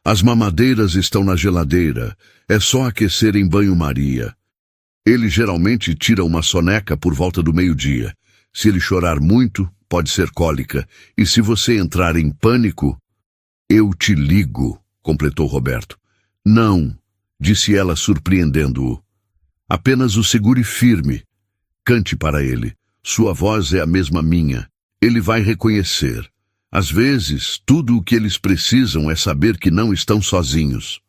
As mamadeiras estão na geladeira, é só aquecer em banho-maria. Ele geralmente tira uma soneca por volta do meio-dia. Se ele chorar muito, pode ser cólica, e se você entrar em pânico... Eu te ligo, completou Roberto. Não, disse ela surpreendendo-o. Apenas o segure firme. Cante para ele. Sua voz é a mesma minha. Ele vai reconhecer. Às vezes, tudo o que eles precisam é saber que não estão sozinhos.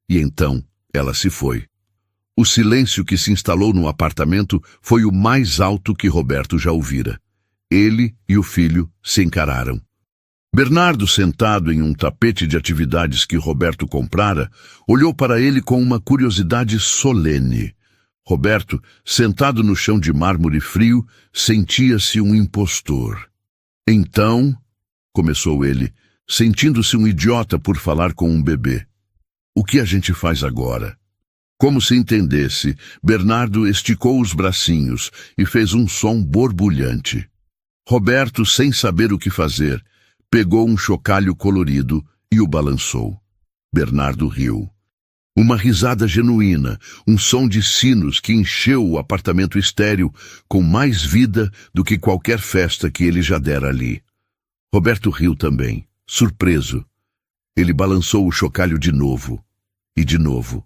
E então, ela se foi. O silêncio que se instalou no apartamento foi o mais alto que Roberto já ouvira. Ele e o filho se encararam. Bernardo, sentado em um tapete de atividades que Roberto comprara, olhou para ele com uma curiosidade solene. Roberto, sentado no chão de mármore frio, sentia-se um impostor. Então, começou ele, sentindo-se um idiota por falar com um bebê. O que a gente faz agora? Como se entendesse, Bernardo esticou os bracinhos e fez um som borbulhante. Roberto, sem saber o que fazer, pegou um chocalho colorido e o balançou. Bernardo riu. Uma risada genuína, um som de sinos que encheu o apartamento estéril com mais vida do que qualquer festa que ele já dera ali. Roberto riu também, surpreso. Ele balançou o chocalho de novo, e de novo.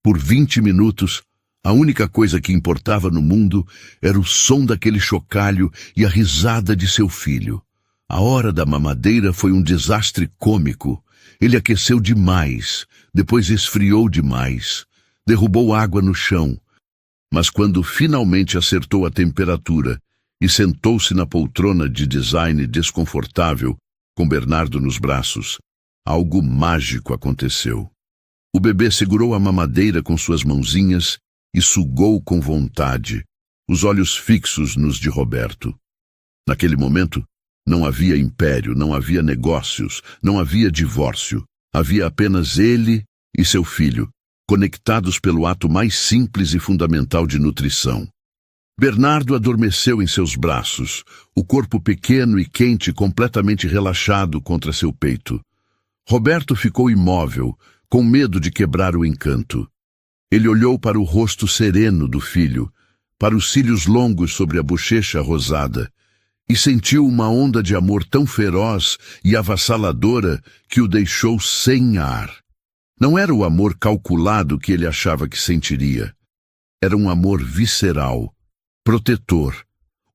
Por 20 minutos, a única coisa que importava no mundo era o som daquele chocalho e a risada de seu filho. A hora da mamadeira foi um desastre cômico. Ele aqueceu demais, depois esfriou demais, derrubou água no chão. Mas quando finalmente acertou a temperatura e sentou-se na poltrona de design desconfortável, com Bernardo nos braços, algo mágico aconteceu. O bebê segurou a mamadeira com suas mãozinhas e sugou com vontade, os olhos fixos nos de Roberto. Naquele momento, não havia império, não havia negócios, não havia divórcio. Havia apenas ele e seu filho, conectados pelo ato mais simples e fundamental de nutrição. Bernardo adormeceu em seus braços, o corpo pequeno e quente completamente relaxado contra seu peito. Roberto ficou imóvel, com medo de quebrar o encanto. Ele olhou para o rosto sereno do filho, para os cílios longos sobre a bochecha rosada, e sentiu uma onda de amor tão feroz e avassaladora que o deixou sem ar. Não era o amor calculado que ele achava que sentiria. Era um amor visceral, protetor,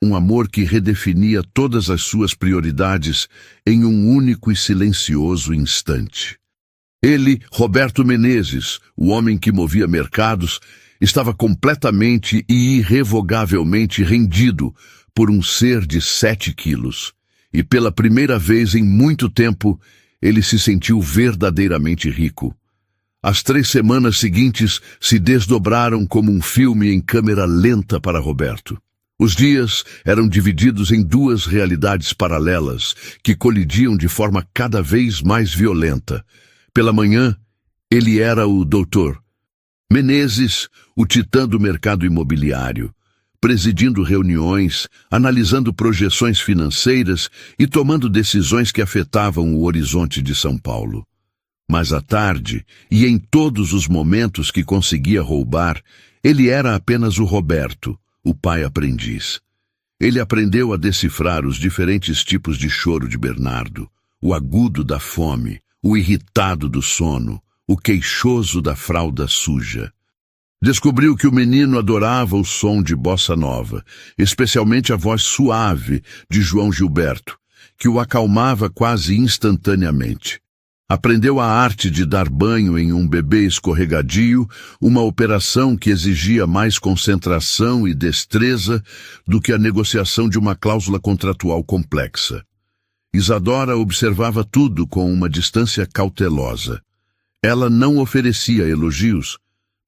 um amor que redefinia todas as suas prioridades em um único e silencioso instante. Ele, Roberto Menezes, o homem que movia mercados, estava completamente e irrevogavelmente rendido por um ser de 7 quilos. E pela primeira vez em muito tempo, ele se sentiu verdadeiramente rico. As 3 semanas seguintes se desdobraram como um filme em câmera lenta para Roberto. Os dias eram divididos em 2 realidades paralelas que colidiam de forma cada vez mais violenta. Pela manhã, ele era o Dr. Menezes, o titã do mercado imobiliário, presidindo reuniões, analisando projeções financeiras e tomando decisões que afetavam o horizonte de São Paulo. Mas à tarde, e em todos os momentos que conseguia roubar, ele era apenas o Roberto, o pai aprendiz. Ele aprendeu a decifrar os diferentes tipos de choro de Bernardo, o agudo da fome, o irritado do sono, o queixoso da fralda suja. Descobriu que o menino adorava o som de bossa nova, especialmente a voz suave de João Gilberto, que o acalmava quase instantaneamente. Aprendeu a arte de dar banho em um bebê escorregadio, uma operação que exigia mais concentração e destreza do que a negociação de uma cláusula contratual complexa. Isadora observava tudo com uma distância cautelosa. Ela não oferecia elogios,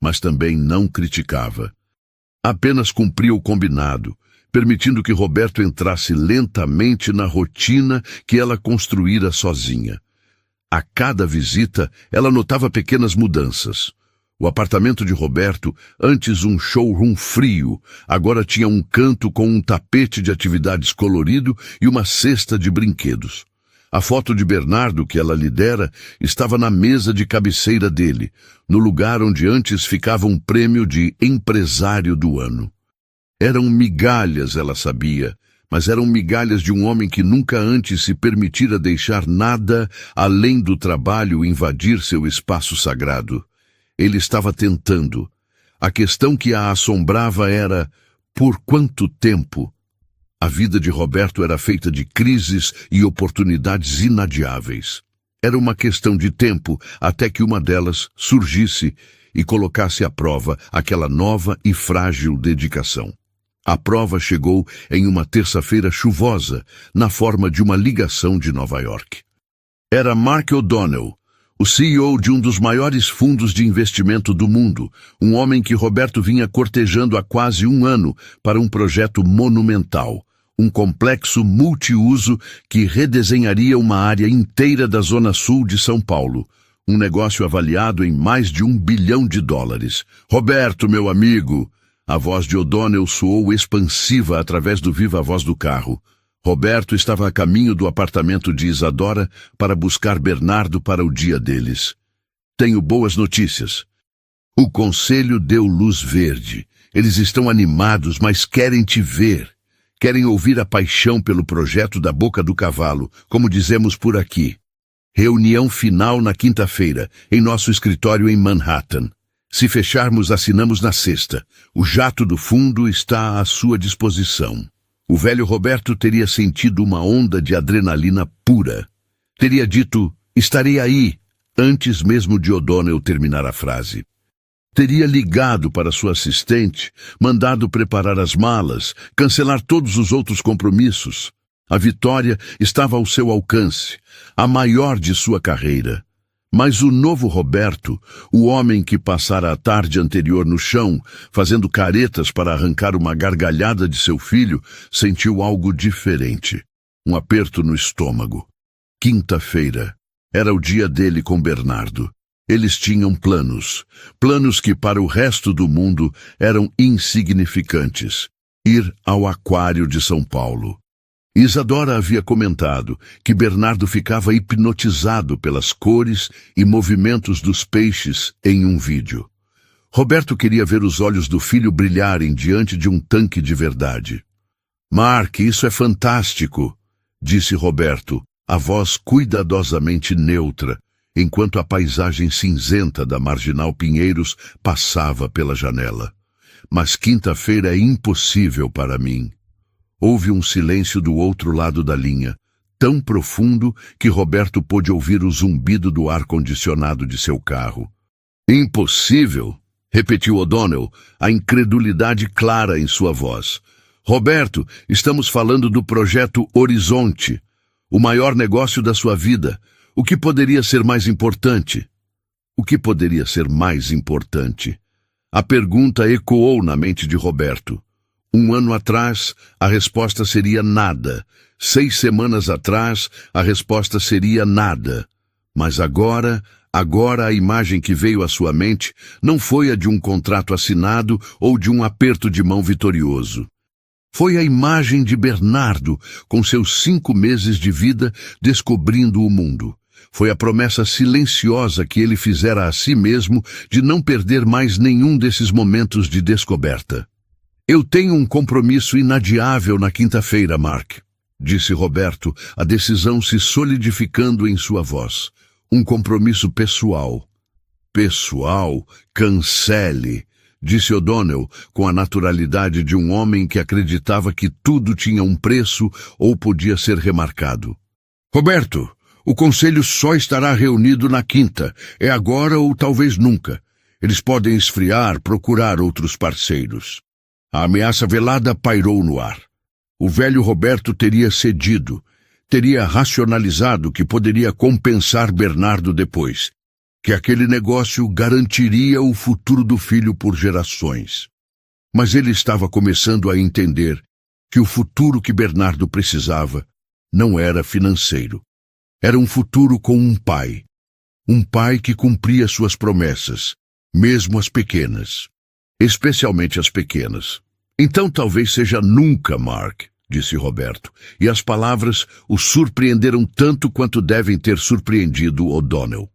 mas também não criticava. Apenas cumpria o combinado, permitindo que Roberto entrasse lentamente na rotina que ela construíra sozinha. A cada visita, ela notava pequenas mudanças. O apartamento de Roberto, antes um showroom frio, agora tinha um canto com um tapete de atividades colorido e uma cesta de brinquedos. A foto de Bernardo que ela lhe dera estava na mesa de cabeceira dele, no lugar onde antes ficava um prêmio de empresário do ano. Eram migalhas, ela sabia, mas eram migalhas de um homem que nunca antes se permitira deixar nada além do trabalho invadir seu espaço sagrado. Ele estava tentando. A questão que a assombrava era: por quanto tempo? A vida de Roberto era feita de crises e oportunidades inadiáveis. Era uma questão de tempo até que uma delas surgisse e colocasse à prova aquela nova e frágil dedicação. A prova chegou em uma terça-feira chuvosa, na forma de uma ligação de Nova York. Era Mark O'Donnell, o CEO de um dos maiores fundos de investimento do mundo, um homem que Roberto vinha cortejando há quase um ano para um projeto monumental, um complexo multiuso que redesenharia uma área inteira da zona sul de São Paulo, um negócio avaliado em mais de US$ 1 bilhão. Roberto, meu amigo! A voz de O'Donnell soou expansiva através do viva-voz do carro. Roberto estava a caminho do apartamento de Isadora para buscar Bernardo para o dia deles. Tenho boas notícias. O conselho deu luz verde. Eles estão animados, mas querem te ver. Querem ouvir a paixão pelo projeto da boca do cavalo, como dizemos por aqui. Reunião final na quinta-feira, em nosso escritório em Manhattan. Se fecharmos, assinamos na sexta. O jato do fundo está à sua disposição. O velho Roberto teria sentido uma onda de adrenalina pura. Teria dito, estarei aí, antes mesmo de O'Donnell terminar a frase. Teria ligado para sua assistente, mandado preparar as malas, cancelar todos os outros compromissos. A vitória estava ao seu alcance, a maior de sua carreira. Mas o novo Roberto, o homem que passara a tarde anterior no chão, fazendo caretas para arrancar uma gargalhada de seu filho, sentiu algo diferente. Um aperto no estômago. Quinta-feira. Era o dia dele com Bernardo. Eles tinham planos. Planos que para o resto do mundo eram insignificantes. Ir ao Aquário de São Paulo. Isadora havia comentado que Bernardo ficava hipnotizado pelas cores e movimentos dos peixes em um vídeo. Roberto queria ver os olhos do filho brilharem diante de um tanque de verdade. Mark, isso é fantástico, disse Roberto, a voz cuidadosamente neutra, enquanto a paisagem cinzenta da Marginal Pinheiros passava pela janela. Mas quinta-feira é impossível para mim. Houve um silêncio do outro lado da linha, tão profundo que Roberto pôde ouvir o zumbido do ar-condicionado de seu carro. Impossível? Repetiu O'Donnell, a incredulidade clara em sua voz. Roberto, estamos falando do projeto Horizonte, o maior negócio da sua vida. O que poderia ser mais importante? O que poderia ser mais importante? A pergunta ecoou na mente de Roberto. 1 ano atrás, a resposta seria nada. 6 semanas atrás, a resposta seria nada. Mas agora a imagem que veio à sua mente não foi a de um contrato assinado ou de um aperto de mão vitorioso. Foi a imagem de Bernardo, com seus 5 meses de vida, descobrindo o mundo. Foi a promessa silenciosa que ele fizera a si mesmo de não perder mais nenhum desses momentos de descoberta. Eu tenho um compromisso inadiável na quinta-feira, Mark, disse Roberto, a decisão se solidificando em sua voz. Um compromisso pessoal. Pessoal? Cancele, disse O'Donnell, com a naturalidade de um homem que acreditava que tudo tinha um preço ou podia ser remarcado. Roberto, o conselho só estará reunido na quinta. É agora ou talvez nunca. Eles podem esfriar, procurar outros parceiros. A ameaça velada pairou no ar. O velho Roberto teria cedido, teria racionalizado que poderia compensar Bernardo depois, que aquele negócio garantiria o futuro do filho por gerações. Mas ele estava começando a entender que o futuro que Bernardo precisava não era financeiro. Era um futuro com um pai que cumpria suas promessas, mesmo as pequenas. Especialmente as pequenas. Então talvez seja nunca, Mark, disse Roberto, e as palavras o surpreenderam tanto quanto devem ter surpreendido O'Donnell.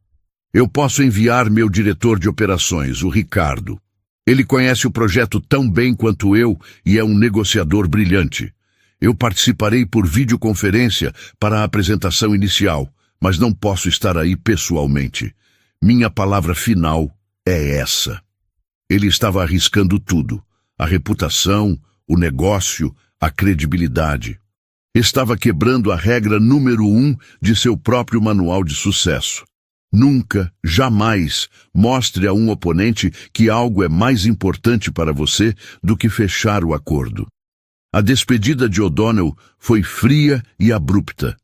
Eu posso enviar meu diretor de operações, o Ricardo. Ele conhece o projeto tão bem quanto eu e é um negociador brilhante. Eu participarei por videoconferência para a apresentação inicial, mas não posso estar aí pessoalmente. Minha palavra final é essa. Ele estava arriscando tudo. A reputação, o negócio, a credibilidade. Estava quebrando a regra número 1 de seu próprio manual de sucesso. Nunca, jamais, mostre a um oponente que algo é mais importante para você do que fechar o acordo. A despedida de O'Donnell foi fria e abrupta.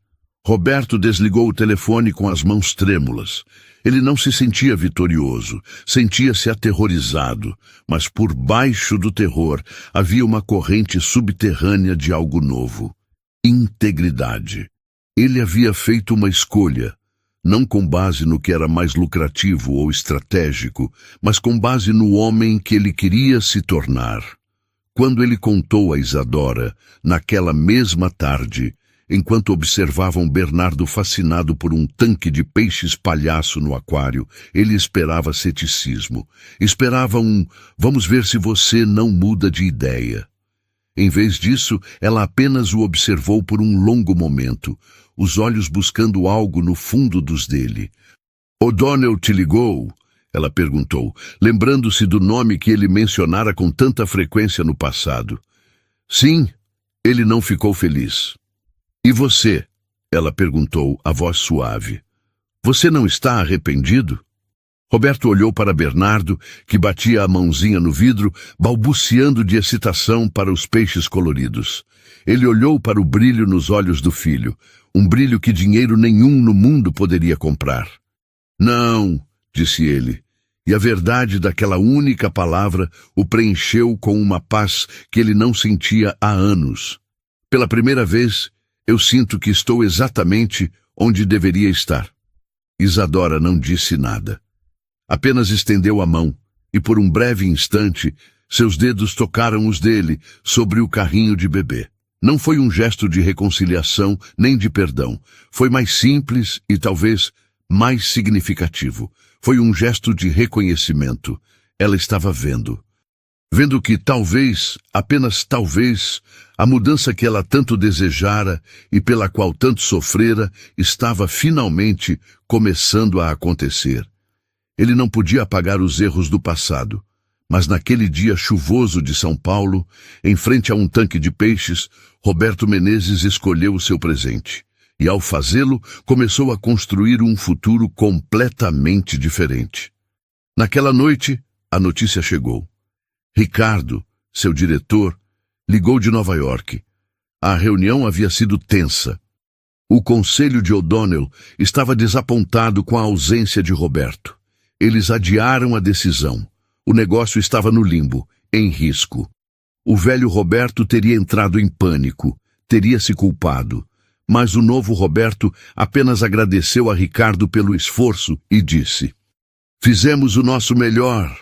Roberto desligou o telefone com as mãos trêmulas. Ele não se sentia vitorioso, sentia-se aterrorizado, mas por baixo do terror havia uma corrente subterrânea de algo novo. Integridade. Ele havia feito uma escolha, não com base no que era mais lucrativo ou estratégico, mas com base no homem que ele queria se tornar. Quando ele contou a Isadora, naquela mesma tarde, enquanto observavam Bernardo fascinado por um tanque de peixes palhaço no aquário, ele esperava ceticismo. Esperava vamos ver se você não muda de ideia. Em vez disso, ela apenas o observou por um longo momento, os olhos buscando algo no fundo dos dele. O'Donnell te ligou? Ela perguntou, lembrando-se do nome que ele mencionara com tanta frequência no passado. Sim, ele não ficou feliz. E você? Ela perguntou, a voz suave. Você não está arrependido? Roberto olhou para Bernardo, que batia a mãozinha no vidro, balbuciando de excitação para os peixes coloridos. Ele olhou para o brilho nos olhos do filho, um brilho que dinheiro nenhum no mundo poderia comprar. Não, disse ele, e a verdade daquela única palavra o preencheu com uma paz que ele não sentia há anos. Pela primeira vez, eu sinto que estou exatamente onde deveria estar. Isadora não disse nada. Apenas estendeu a mão, e por um breve instante, seus dedos tocaram os dele sobre o carrinho de bebê. Não foi um gesto de reconciliação nem de perdão. Foi mais simples e talvez mais significativo. Foi um gesto de reconhecimento. Ela estava vendo. Vendo que talvez, apenas talvez, a mudança que ela tanto desejara e pela qual tanto sofrera estava finalmente começando a acontecer. Ele não podia apagar os erros do passado, mas naquele dia chuvoso de São Paulo, em frente a um tanque de peixes, Roberto Menezes escolheu o seu presente. E ao fazê-lo, começou a construir um futuro completamente diferente. Naquela noite, a notícia chegou. Ricardo, seu diretor, ligou de Nova York. A reunião havia sido tensa. O conselho de O'Donnell estava desapontado com a ausência de Roberto. Eles adiaram a decisão. O negócio estava no limbo, em risco. O velho Roberto teria entrado em pânico, teria se culpado. Mas o novo Roberto apenas agradeceu a Ricardo pelo esforço e disse: "Fizemos o nosso melhor.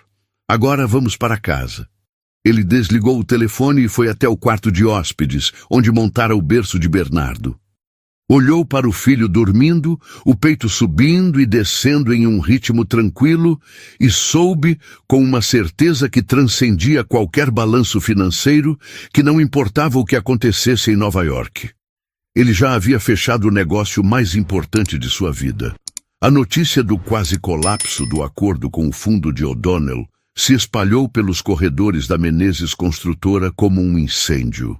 Agora vamos para casa." Ele desligou o telefone e foi até o quarto de hóspedes, onde montara o berço de Bernardo. Olhou para o filho dormindo, o peito subindo e descendo em um ritmo tranquilo, e soube, com uma certeza que transcendia qualquer balanço financeiro, que não importava o que acontecesse em Nova York. Ele já havia fechado o negócio mais importante de sua vida. A notícia do quase colapso do acordo com o fundo de O'Donnell se espalhou pelos corredores da Menezes Construtora como um incêndio.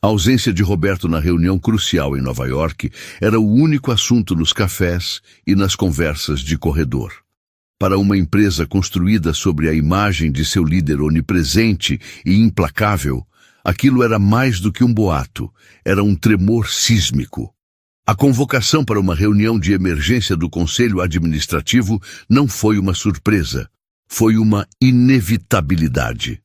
A ausência de Roberto na reunião crucial em Nova York era o único assunto nos cafés e nas conversas de corredor. Para uma empresa construída sobre a imagem de seu líder onipresente e implacável, aquilo era mais do que um boato, era um tremor sísmico. A convocação para uma reunião de emergência do Conselho Administrativo não foi uma surpresa, foi uma inevitabilidade.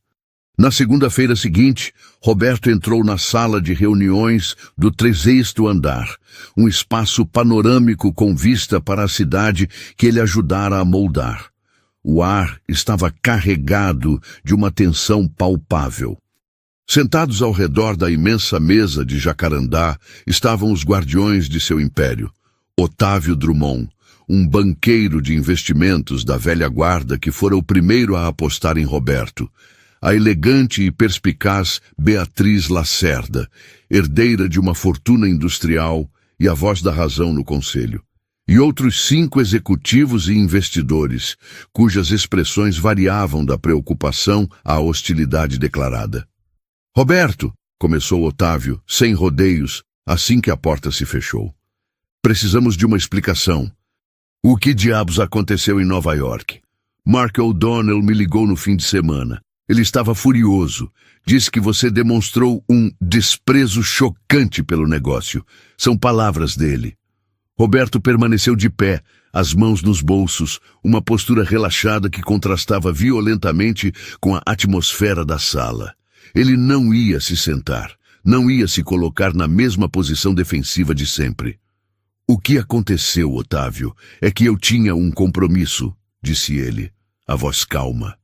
Na segunda-feira seguinte, Roberto entrou na sala de reuniões do 3º andar, um espaço panorâmico com vista para a cidade que ele ajudara a moldar. O ar estava carregado de uma tensão palpável. Sentados ao redor da imensa mesa de jacarandá estavam os guardiões de seu império. Otávio Drummond, um banqueiro de investimentos da velha guarda que fora o primeiro a apostar em Roberto. A elegante e perspicaz Beatriz Lacerda, herdeira de uma fortuna industrial e a voz da razão no conselho. E outros 5 executivos e investidores, cujas expressões variavam da preocupação à hostilidade declarada. "Roberto", começou Otávio, sem rodeios, assim que a porta se fechou. "Precisamos de uma explicação. O que diabos aconteceu em Nova York? Mark O'Donnell me ligou no fim de semana. Ele estava furioso. Disse que você demonstrou um desprezo chocante pelo negócio. São palavras dele. Roberto permaneceu de pé, as mãos nos bolsos, uma postura relaxada que contrastava violentamente com a atmosfera da sala. Ele não ia se sentar, não ia se colocar na mesma posição defensiva de sempre. O que aconteceu, Otávio, é que eu tinha um compromisso, disse ele, a voz calma.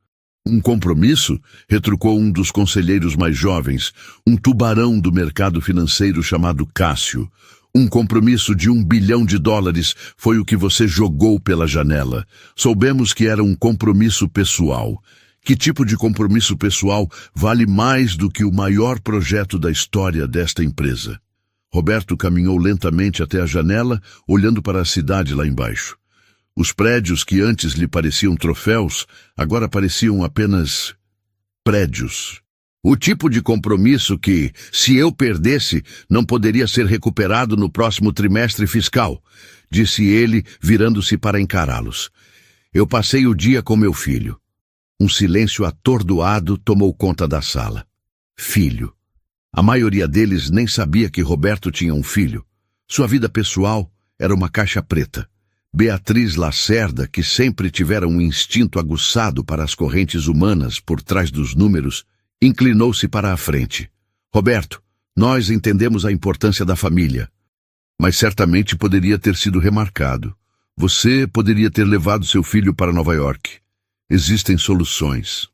Um compromisso? Retrucou um dos conselheiros mais jovens, um tubarão do mercado financeiro chamado Cássio. Um compromisso de US$1 bilhão foi o que você jogou pela janela. Soubemos que era um compromisso pessoal. Que tipo de compromisso pessoal vale mais do que o maior projeto da história desta empresa? Roberto caminhou lentamente até a janela, olhando para a cidade lá embaixo. Os prédios que antes lhe pareciam troféus, agora pareciam apenas prédios. O tipo de compromisso que, se eu perdesse, não poderia ser recuperado no próximo trimestre fiscal, disse ele, virando-se para encará-los. Eu passei o dia com meu filho. Um silêncio atordoado tomou conta da sala. Filho. A maioria deles nem sabia que Roberto tinha um filho. Sua vida pessoal era uma caixa preta. Beatriz Lacerda, que sempre tivera um instinto aguçado para as correntes humanas por trás dos números, inclinou-se para a frente. Roberto, nós entendemos a importância da família, mas certamente poderia ter sido remarcado. Você poderia ter levado seu filho para Nova York. Existem soluções.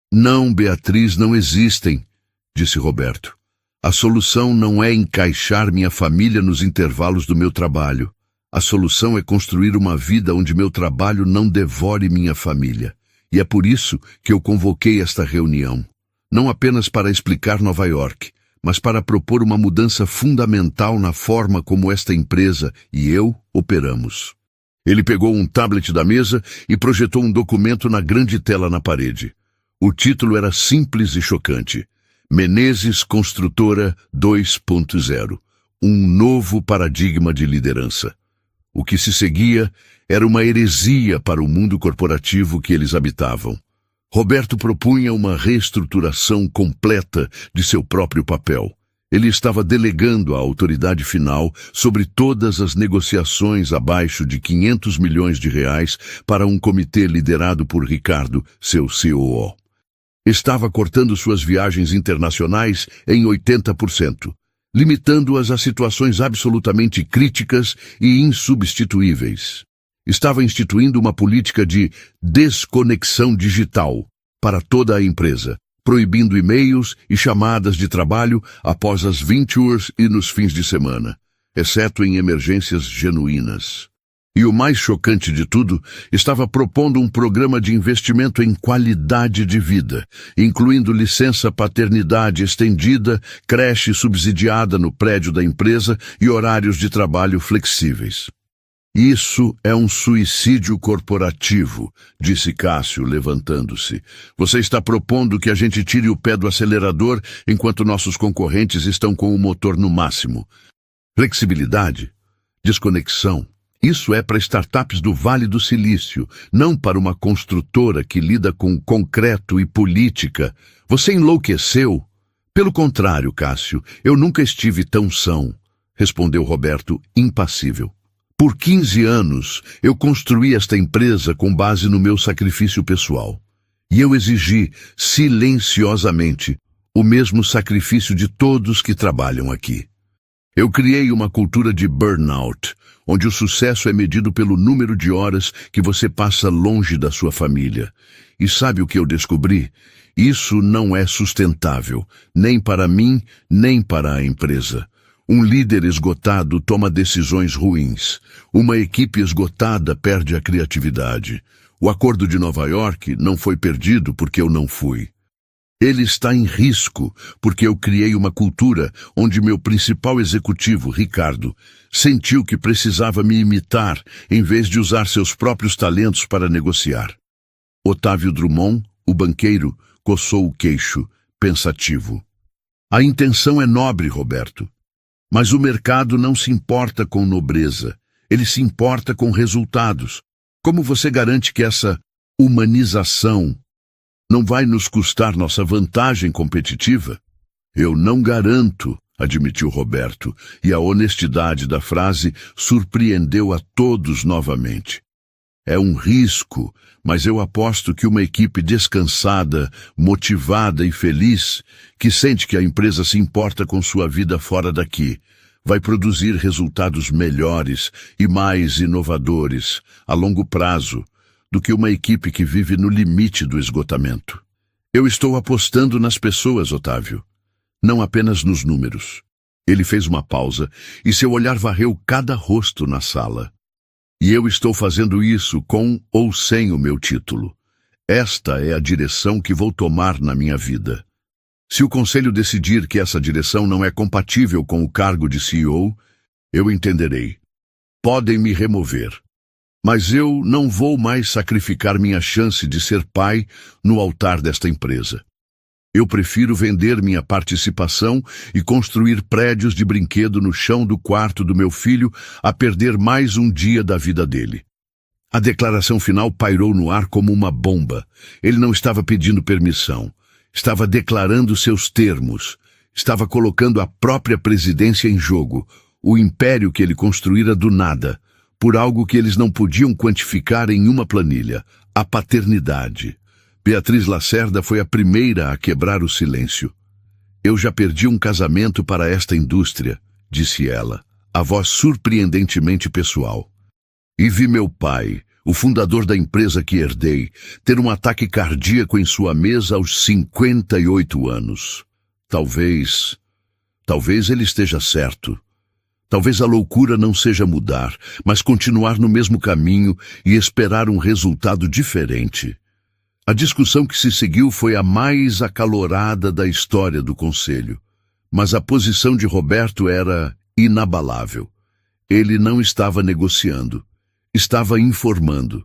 Não, Beatriz, não existem, disse Roberto. A solução não é encaixar minha família nos intervalos do meu trabalho. A solução é construir uma vida onde meu trabalho não devore minha família. E é por isso que eu convoquei esta reunião. Não apenas para explicar Nova York, mas para propor uma mudança fundamental na forma como esta empresa e eu operamos. Ele pegou um tablet da mesa e projetou um documento na grande tela na parede. O título era simples e chocante. Menezes Construtora 2.0. Um novo paradigma de liderança. O que se seguia era uma heresia para o mundo corporativo que eles habitavam. Roberto propunha uma reestruturação completa de seu próprio papel. Ele estava delegando a autoridade final sobre todas as negociações abaixo de R$500 milhões para um comitê liderado por Ricardo, seu COO. Estava cortando suas viagens internacionais em 80%. Limitando-as a situações absolutamente críticas e insubstituíveis. Estava instituindo uma política de desconexão digital para toda a empresa, proibindo e-mails e chamadas de trabalho após as 20 horas e nos fins de semana, exceto em emergências genuínas. E o mais chocante de tudo, estava propondo um programa de investimento em qualidade de vida, incluindo licença paternidade estendida, creche subsidiada no prédio da empresa e horários de trabalho flexíveis. Isso é um suicídio corporativo, disse Cássio, levantando-se. Você está propondo que a gente tire o pé do acelerador enquanto nossos concorrentes estão com o motor no máximo. Flexibilidade, desconexão. Isso é para startups do Vale do Silício, não para uma construtora que lida com concreto e política. Você enlouqueceu? Pelo contrário, Cássio, eu nunca estive tão são, respondeu Roberto, impassível. Por 15 anos, eu construí esta empresa com base no meu sacrifício pessoal. E eu exigi, silenciosamente, o mesmo sacrifício de todos que trabalham aqui. Eu criei uma cultura de burnout, onde o sucesso é medido pelo número de horas que você passa longe da sua família. E sabe o que eu descobri? Isso não é sustentável, nem para mim, nem para a empresa. Um líder esgotado toma decisões ruins. Uma equipe esgotada perde a criatividade. O acordo de Nova York não foi perdido porque eu não fui. Ele está em risco porque eu criei uma cultura onde meu principal executivo, Ricardo, sentiu que precisava me imitar em vez de usar seus próprios talentos para negociar. Otávio Drummond, o banqueiro, coçou o queixo, pensativo. A intenção é nobre, Roberto. Mas o mercado não se importa com nobreza. Ele se importa com resultados. Como você garante que essa humanização Não vai nos custar nossa vantagem competitiva? Eu não garanto, admitiu Roberto, e a honestidade da frase surpreendeu a todos novamente. É um risco, mas eu aposto que uma equipe descansada, motivada e feliz, que sente que a empresa se importa com sua vida fora daqui, vai produzir resultados melhores e mais inovadores, a longo prazo, do que uma equipe que vive no limite do esgotamento. Eu estou apostando nas pessoas, Otávio, não apenas nos números. Ele fez uma pausa e seu olhar varreu cada rosto na sala. E eu estou fazendo isso com ou sem o meu título. Esta é a direção que vou tomar na minha vida. Se o conselho decidir que essa direção não é compatível com o cargo de CEO, eu entenderei. Podem me remover. Mas eu não vou mais sacrificar minha chance de ser pai no altar desta empresa. Eu prefiro vender minha participação e construir prédios de brinquedo no chão do quarto do meu filho a perder mais um dia da vida dele. A declaração final pairou no ar como uma bomba. Ele não estava pedindo permissão. Estava declarando seus termos. Estava colocando a própria presidência em jogo, o império que ele construíra do nada, por algo que eles não podiam quantificar em uma planilha, a paternidade. Beatriz Lacerda foi a primeira a quebrar o silêncio. Eu já perdi um casamento para esta indústria, disse ela, a voz surpreendentemente pessoal. E vi meu pai, o fundador da empresa que herdei, ter um ataque cardíaco em sua mesa aos 58 anos. Talvez ele esteja certo. Talvez a loucura não seja mudar, mas continuar no mesmo caminho e esperar um resultado diferente. A discussão que se seguiu foi a mais acalorada da história do conselho, mas a posição de Roberto era inabalável. Ele não estava negociando, estava informando.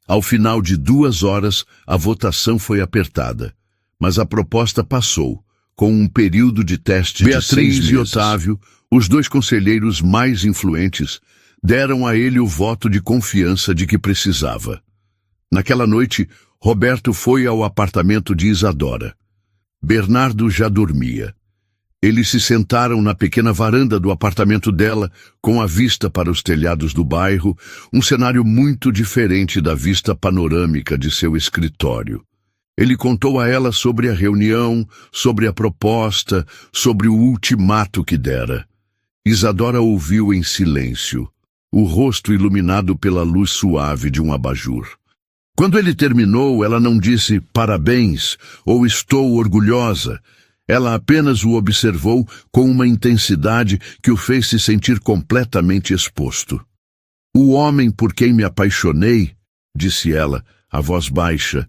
Ao final de 2 horas, a votação foi apertada, mas a proposta passou, com um período de teste de 6 meses. Beatriz e Otávio, os 2 conselheiros mais influentes, deram a ele o voto de confiança de que precisava. Naquela noite, Roberto foi ao apartamento de Isadora. Bernardo já dormia. Eles se sentaram na pequena varanda do apartamento dela, com a vista para os telhados do bairro, um cenário muito diferente da vista panorâmica de seu escritório. Ele contou a ela sobre a reunião, sobre a proposta, sobre o ultimato que dera. Isadora ouviu em silêncio, o rosto iluminado pela luz suave de um abajur. Quando ele terminou, ela não disse parabéns ou estou orgulhosa. Ela apenas o observou com uma intensidade que o fez se sentir completamente exposto. O homem por quem me apaixonei, disse ela, a voz baixa,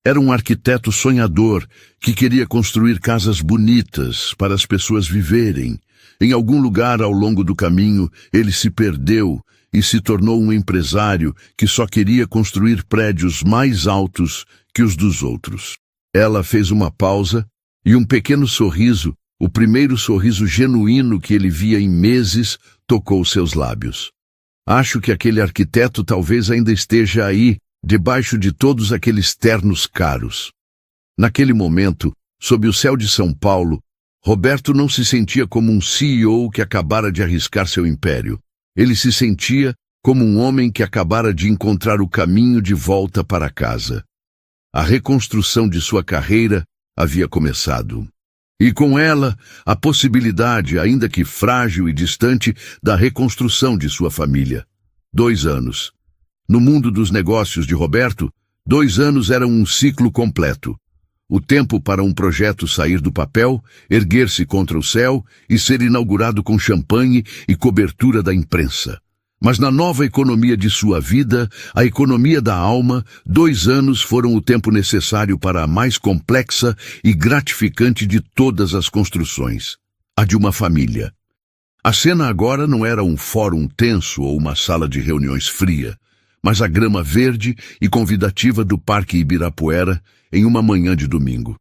era um arquiteto sonhador que queria construir casas bonitas para as pessoas viverem. Em algum lugar ao longo do caminho, ele se perdeu e se tornou um empresário que só queria construir prédios mais altos que os dos outros. Ela fez uma pausa e um pequeno sorriso, o primeiro sorriso genuíno que ele via em meses, tocou seus lábios. Acho que aquele arquiteto talvez ainda esteja aí, debaixo de todos aqueles ternos caros. Naquele momento, sob o céu de São Paulo, Roberto não se sentia como um CEO que acabara de arriscar seu império. Ele se sentia como um homem que acabara de encontrar o caminho de volta para casa. A reconstrução de sua carreira havia começado. E com ela, a possibilidade, ainda que frágil e distante, da reconstrução de sua família. 2 anos. No mundo dos negócios de Roberto, 2 anos eram um ciclo completo. O tempo para um projeto sair do papel, erguer-se contra o céu e ser inaugurado com champanhe e cobertura da imprensa. Mas na nova economia de sua vida, a economia da alma, 2 anos foram o tempo necessário para a mais complexa e gratificante de todas as construções, a de uma família. A cena agora não era um fórum tenso ou uma sala de reuniões fria, mas a grama verde e convidativa do Parque Ibirapuera em uma manhã de domingo.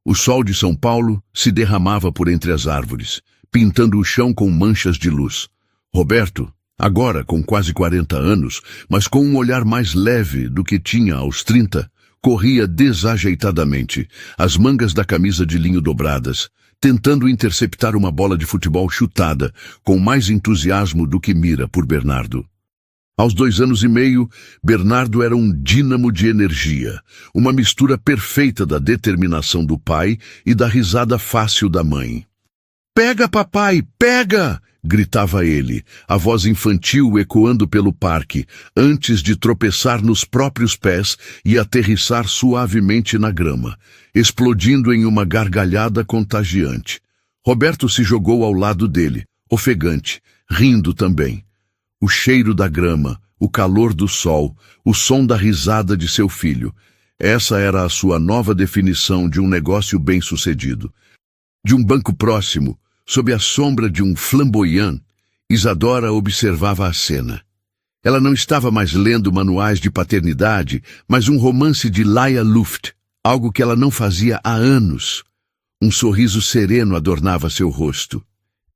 O sol de São Paulo se derramava por entre as árvores, pintando o chão com manchas de luz. Roberto, agora com quase 40 anos, mas com um olhar mais leve do que tinha aos 30, Corria desajeitadamente, as mangas da camisa de linho dobradas, tentando interceptar uma bola de futebol chutada, com mais entusiasmo do que mira por Bernardo. Aos 2 anos e meio, Bernardo era um dínamo de energia, uma mistura perfeita da determinação do pai e da risada fácil da mãe. "Pega, papai, pega!" gritava ele, a voz infantil ecoando pelo parque, antes de tropeçar nos próprios pés e aterrissar suavemente na grama, explodindo em uma gargalhada contagiante. Roberto se jogou ao lado dele, ofegante, rindo também. O cheiro da grama, o calor do sol, o som da risada de seu filho. Essa era a sua nova definição de um negócio bem-sucedido. De um banco próximo, sob a sombra de um flamboyant, Isadora observava a cena. Ela não estava mais lendo manuais de paternidade, mas um romance de Laia Luft, algo que ela não fazia há anos. Um sorriso sereno adornava seu rosto.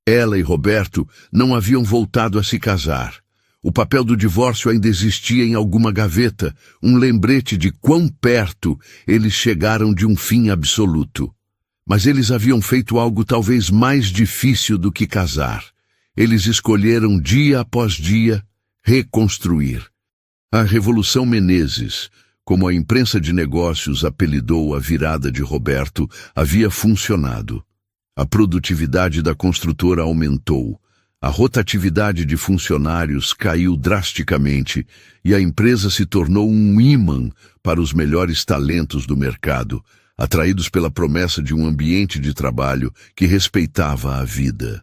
Ela e Roberto não haviam voltado a se casar. O papel do divórcio ainda existia em alguma gaveta, um lembrete de quão perto eles chegaram de um fim absoluto. Mas eles haviam feito algo talvez mais difícil do que casar. Eles escolheram dia após dia reconstruir. A Revolução Menezes, como a imprensa de negócios apelidou a virada de Roberto, havia funcionado. A produtividade da construtora aumentou, a rotatividade de funcionários caiu drasticamente e a empresa se tornou um ímã para os melhores talentos do mercado, atraídos pela promessa de um ambiente de trabalho que respeitava a vida.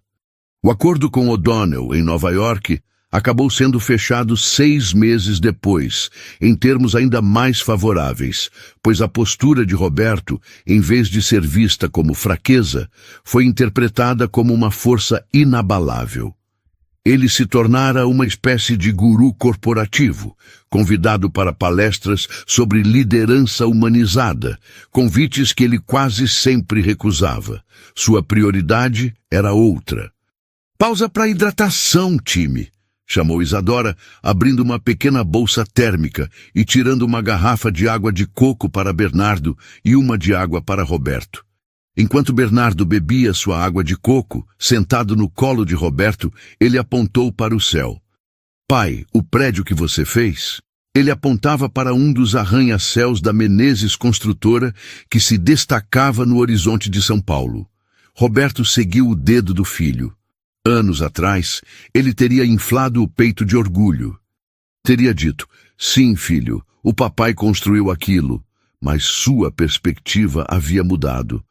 O acordo com O'Donnell, em Nova York, acabou sendo fechado 6 meses depois, em termos ainda mais favoráveis, pois a postura de Roberto, em vez de ser vista como fraqueza, foi interpretada como uma força inabalável. Ele se tornara uma espécie de guru corporativo, convidado para palestras sobre liderança humanizada, convites que ele quase sempre recusava. Sua prioridade era outra. "Pausa para hidratação, time!" chamou Isadora, abrindo uma pequena bolsa térmica e tirando uma garrafa de água de coco para Bernardo e uma de água para Roberto. Enquanto Bernardo bebia sua água de coco, sentado no colo de Roberto, ele apontou para o céu. "Pai, o prédio que você fez?" Ele apontava para um dos arranha-céus da Menezes Construtora que se destacava no horizonte de São Paulo. Roberto seguiu o dedo do filho. Anos atrás, ele teria inflado o peito de orgulho. Teria dito, "Sim, filho, o papai construiu aquilo", mas sua perspectiva havia mudado.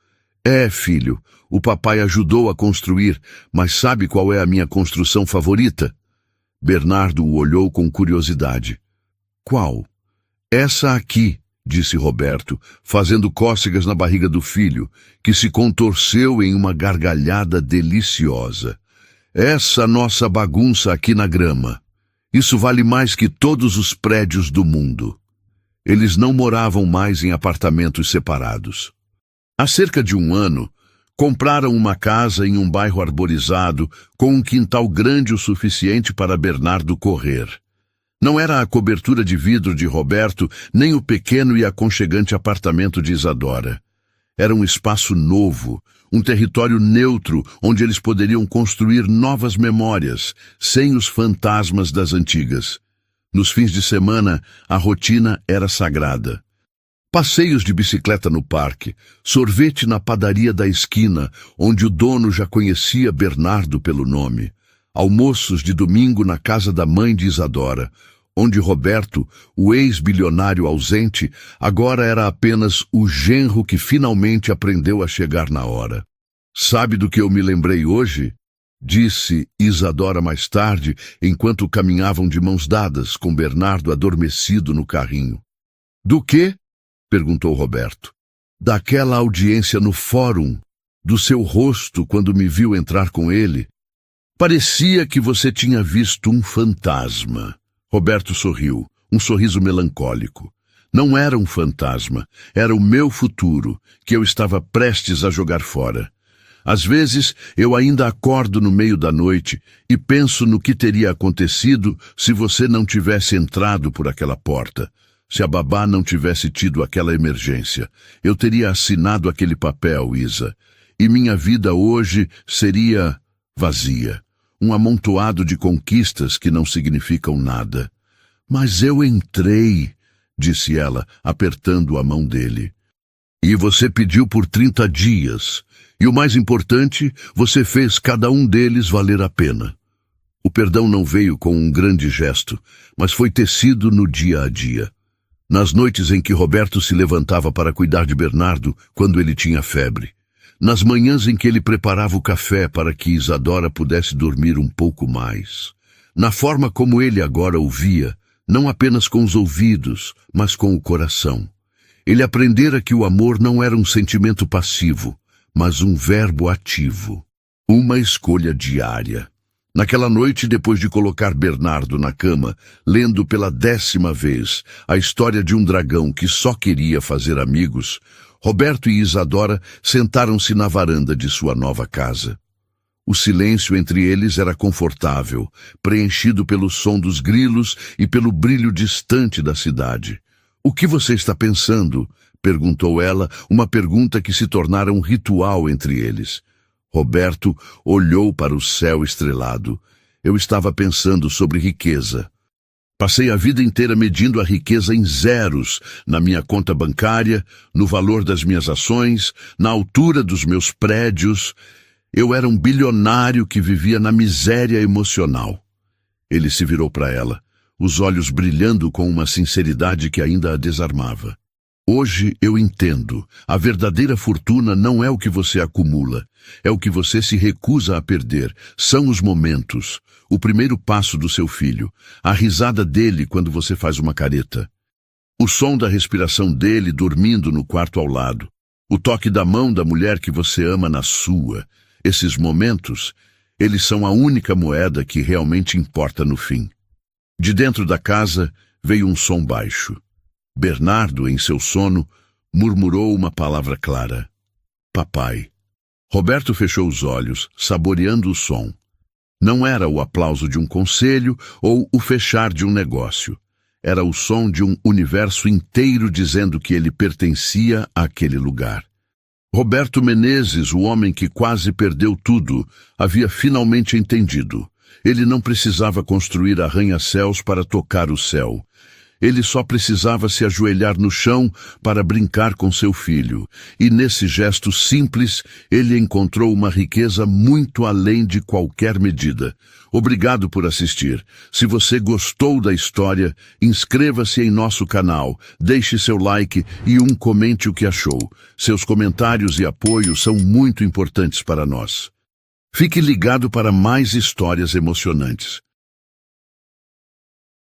"É, filho, o papai ajudou a construir, mas sabe qual é a minha construção favorita?" Bernardo o olhou com curiosidade. "Qual?" "Essa aqui", disse Roberto, fazendo cócegas na barriga do filho, que se contorceu em uma gargalhada deliciosa. "Essa nossa bagunça aqui na grama. Isso vale mais que todos os prédios do mundo." Eles não moravam mais em apartamentos separados. Há cerca de 1 ano, compraram uma casa em um bairro arborizado, com um quintal grande o suficiente para Bernardo correr. Não era a cobertura de vidro de Roberto, nem o pequeno e aconchegante apartamento de Isadora. Era um espaço novo, um território neutro onde eles poderiam construir novas memórias, sem os fantasmas das antigas. Nos fins de semana, a rotina era sagrada. Passeios de bicicleta no parque, sorvete na padaria da esquina, onde o dono já conhecia Bernardo pelo nome, almoços de domingo na casa da mãe de Isadora, onde Roberto, o ex-bilionário ausente, agora era apenas o genro que finalmente aprendeu a chegar na hora. "Sabe do que eu me lembrei hoje?" disse Isadora mais tarde, enquanto caminhavam de mãos dadas, com Bernardo adormecido no carrinho. "Do quê?" perguntou Roberto. "Daquela audiência no fórum, do seu rosto quando me viu entrar com ele. Parecia que você tinha visto um fantasma." Roberto sorriu, um sorriso melancólico. Não era um fantasma, era o meu futuro, que eu estava prestes a jogar fora. Às vezes, eu ainda acordo no meio da noite e penso no que teria acontecido se você não tivesse entrado por aquela porta. Se a babá não tivesse tido aquela emergência, eu teria assinado aquele papel, Isa, e minha vida hoje seria vazia, um amontoado de conquistas que não significam nada. Mas eu entrei, disse ela, apertando a mão dele. E você pediu por 30 dias, e o mais importante, você fez cada um deles valer a pena. O perdão não veio com um grande gesto, mas foi tecido no dia a dia. Nas noites em que Roberto se levantava para cuidar de Bernardo quando ele tinha febre. Nas manhãs em que ele preparava o café para que Isadora pudesse dormir um pouco mais. Na forma como ele agora ouvia, não apenas com os ouvidos, mas com o coração. Ele aprendera que o amor não era um sentimento passivo, mas um verbo ativo. Uma escolha diária. Naquela noite, depois de colocar Bernardo na cama, lendo pela 10ª vez a história de um dragão que só queria fazer amigos, Roberto e Isadora sentaram-se na varanda de sua nova casa. O silêncio entre eles era confortável, preenchido pelo som dos grilos e pelo brilho distante da cidade. "O que você está pensando?" perguntou ela, uma pergunta que se tornara um ritual entre eles. Roberto olhou para o céu estrelado. "Eu estava pensando sobre riqueza. Passei a vida inteira medindo a riqueza em zeros, na minha conta bancária, no valor das minhas ações, na altura dos meus prédios. Eu era um bilionário que vivia na miséria emocional." Ele se virou para ela, os olhos brilhando com uma sinceridade que ainda a desarmava. "Hoje eu entendo. A verdadeira fortuna não é o que você acumula. É o que você se recusa a perder. São os momentos. O primeiro passo do seu filho. A risada dele quando você faz uma careta. O som da respiração dele dormindo no quarto ao lado. O toque da mão da mulher que você ama na sua. Esses momentos, eles são a única moeda que realmente importa no fim." De dentro da casa veio um som baixo. Bernardo, em seu sono, murmurou uma palavra clara. "Papai." Roberto fechou os olhos, saboreando o som. Não era o aplauso de um conselho ou o fechar de um negócio. Era o som de um universo inteiro dizendo que ele pertencia àquele lugar. Roberto Menezes, o homem que quase perdeu tudo, havia finalmente entendido. Ele não precisava construir arranha-céus para tocar o céu. Ele só precisava se ajoelhar no chão para brincar com seu filho. E nesse gesto simples, ele encontrou uma riqueza muito além de qualquer medida. Obrigado por assistir. Se você gostou da história, inscreva-se em nosso canal, deixe seu like e comente o que achou. Seus comentários e apoio são muito importantes para nós. Fique ligado para mais histórias emocionantes.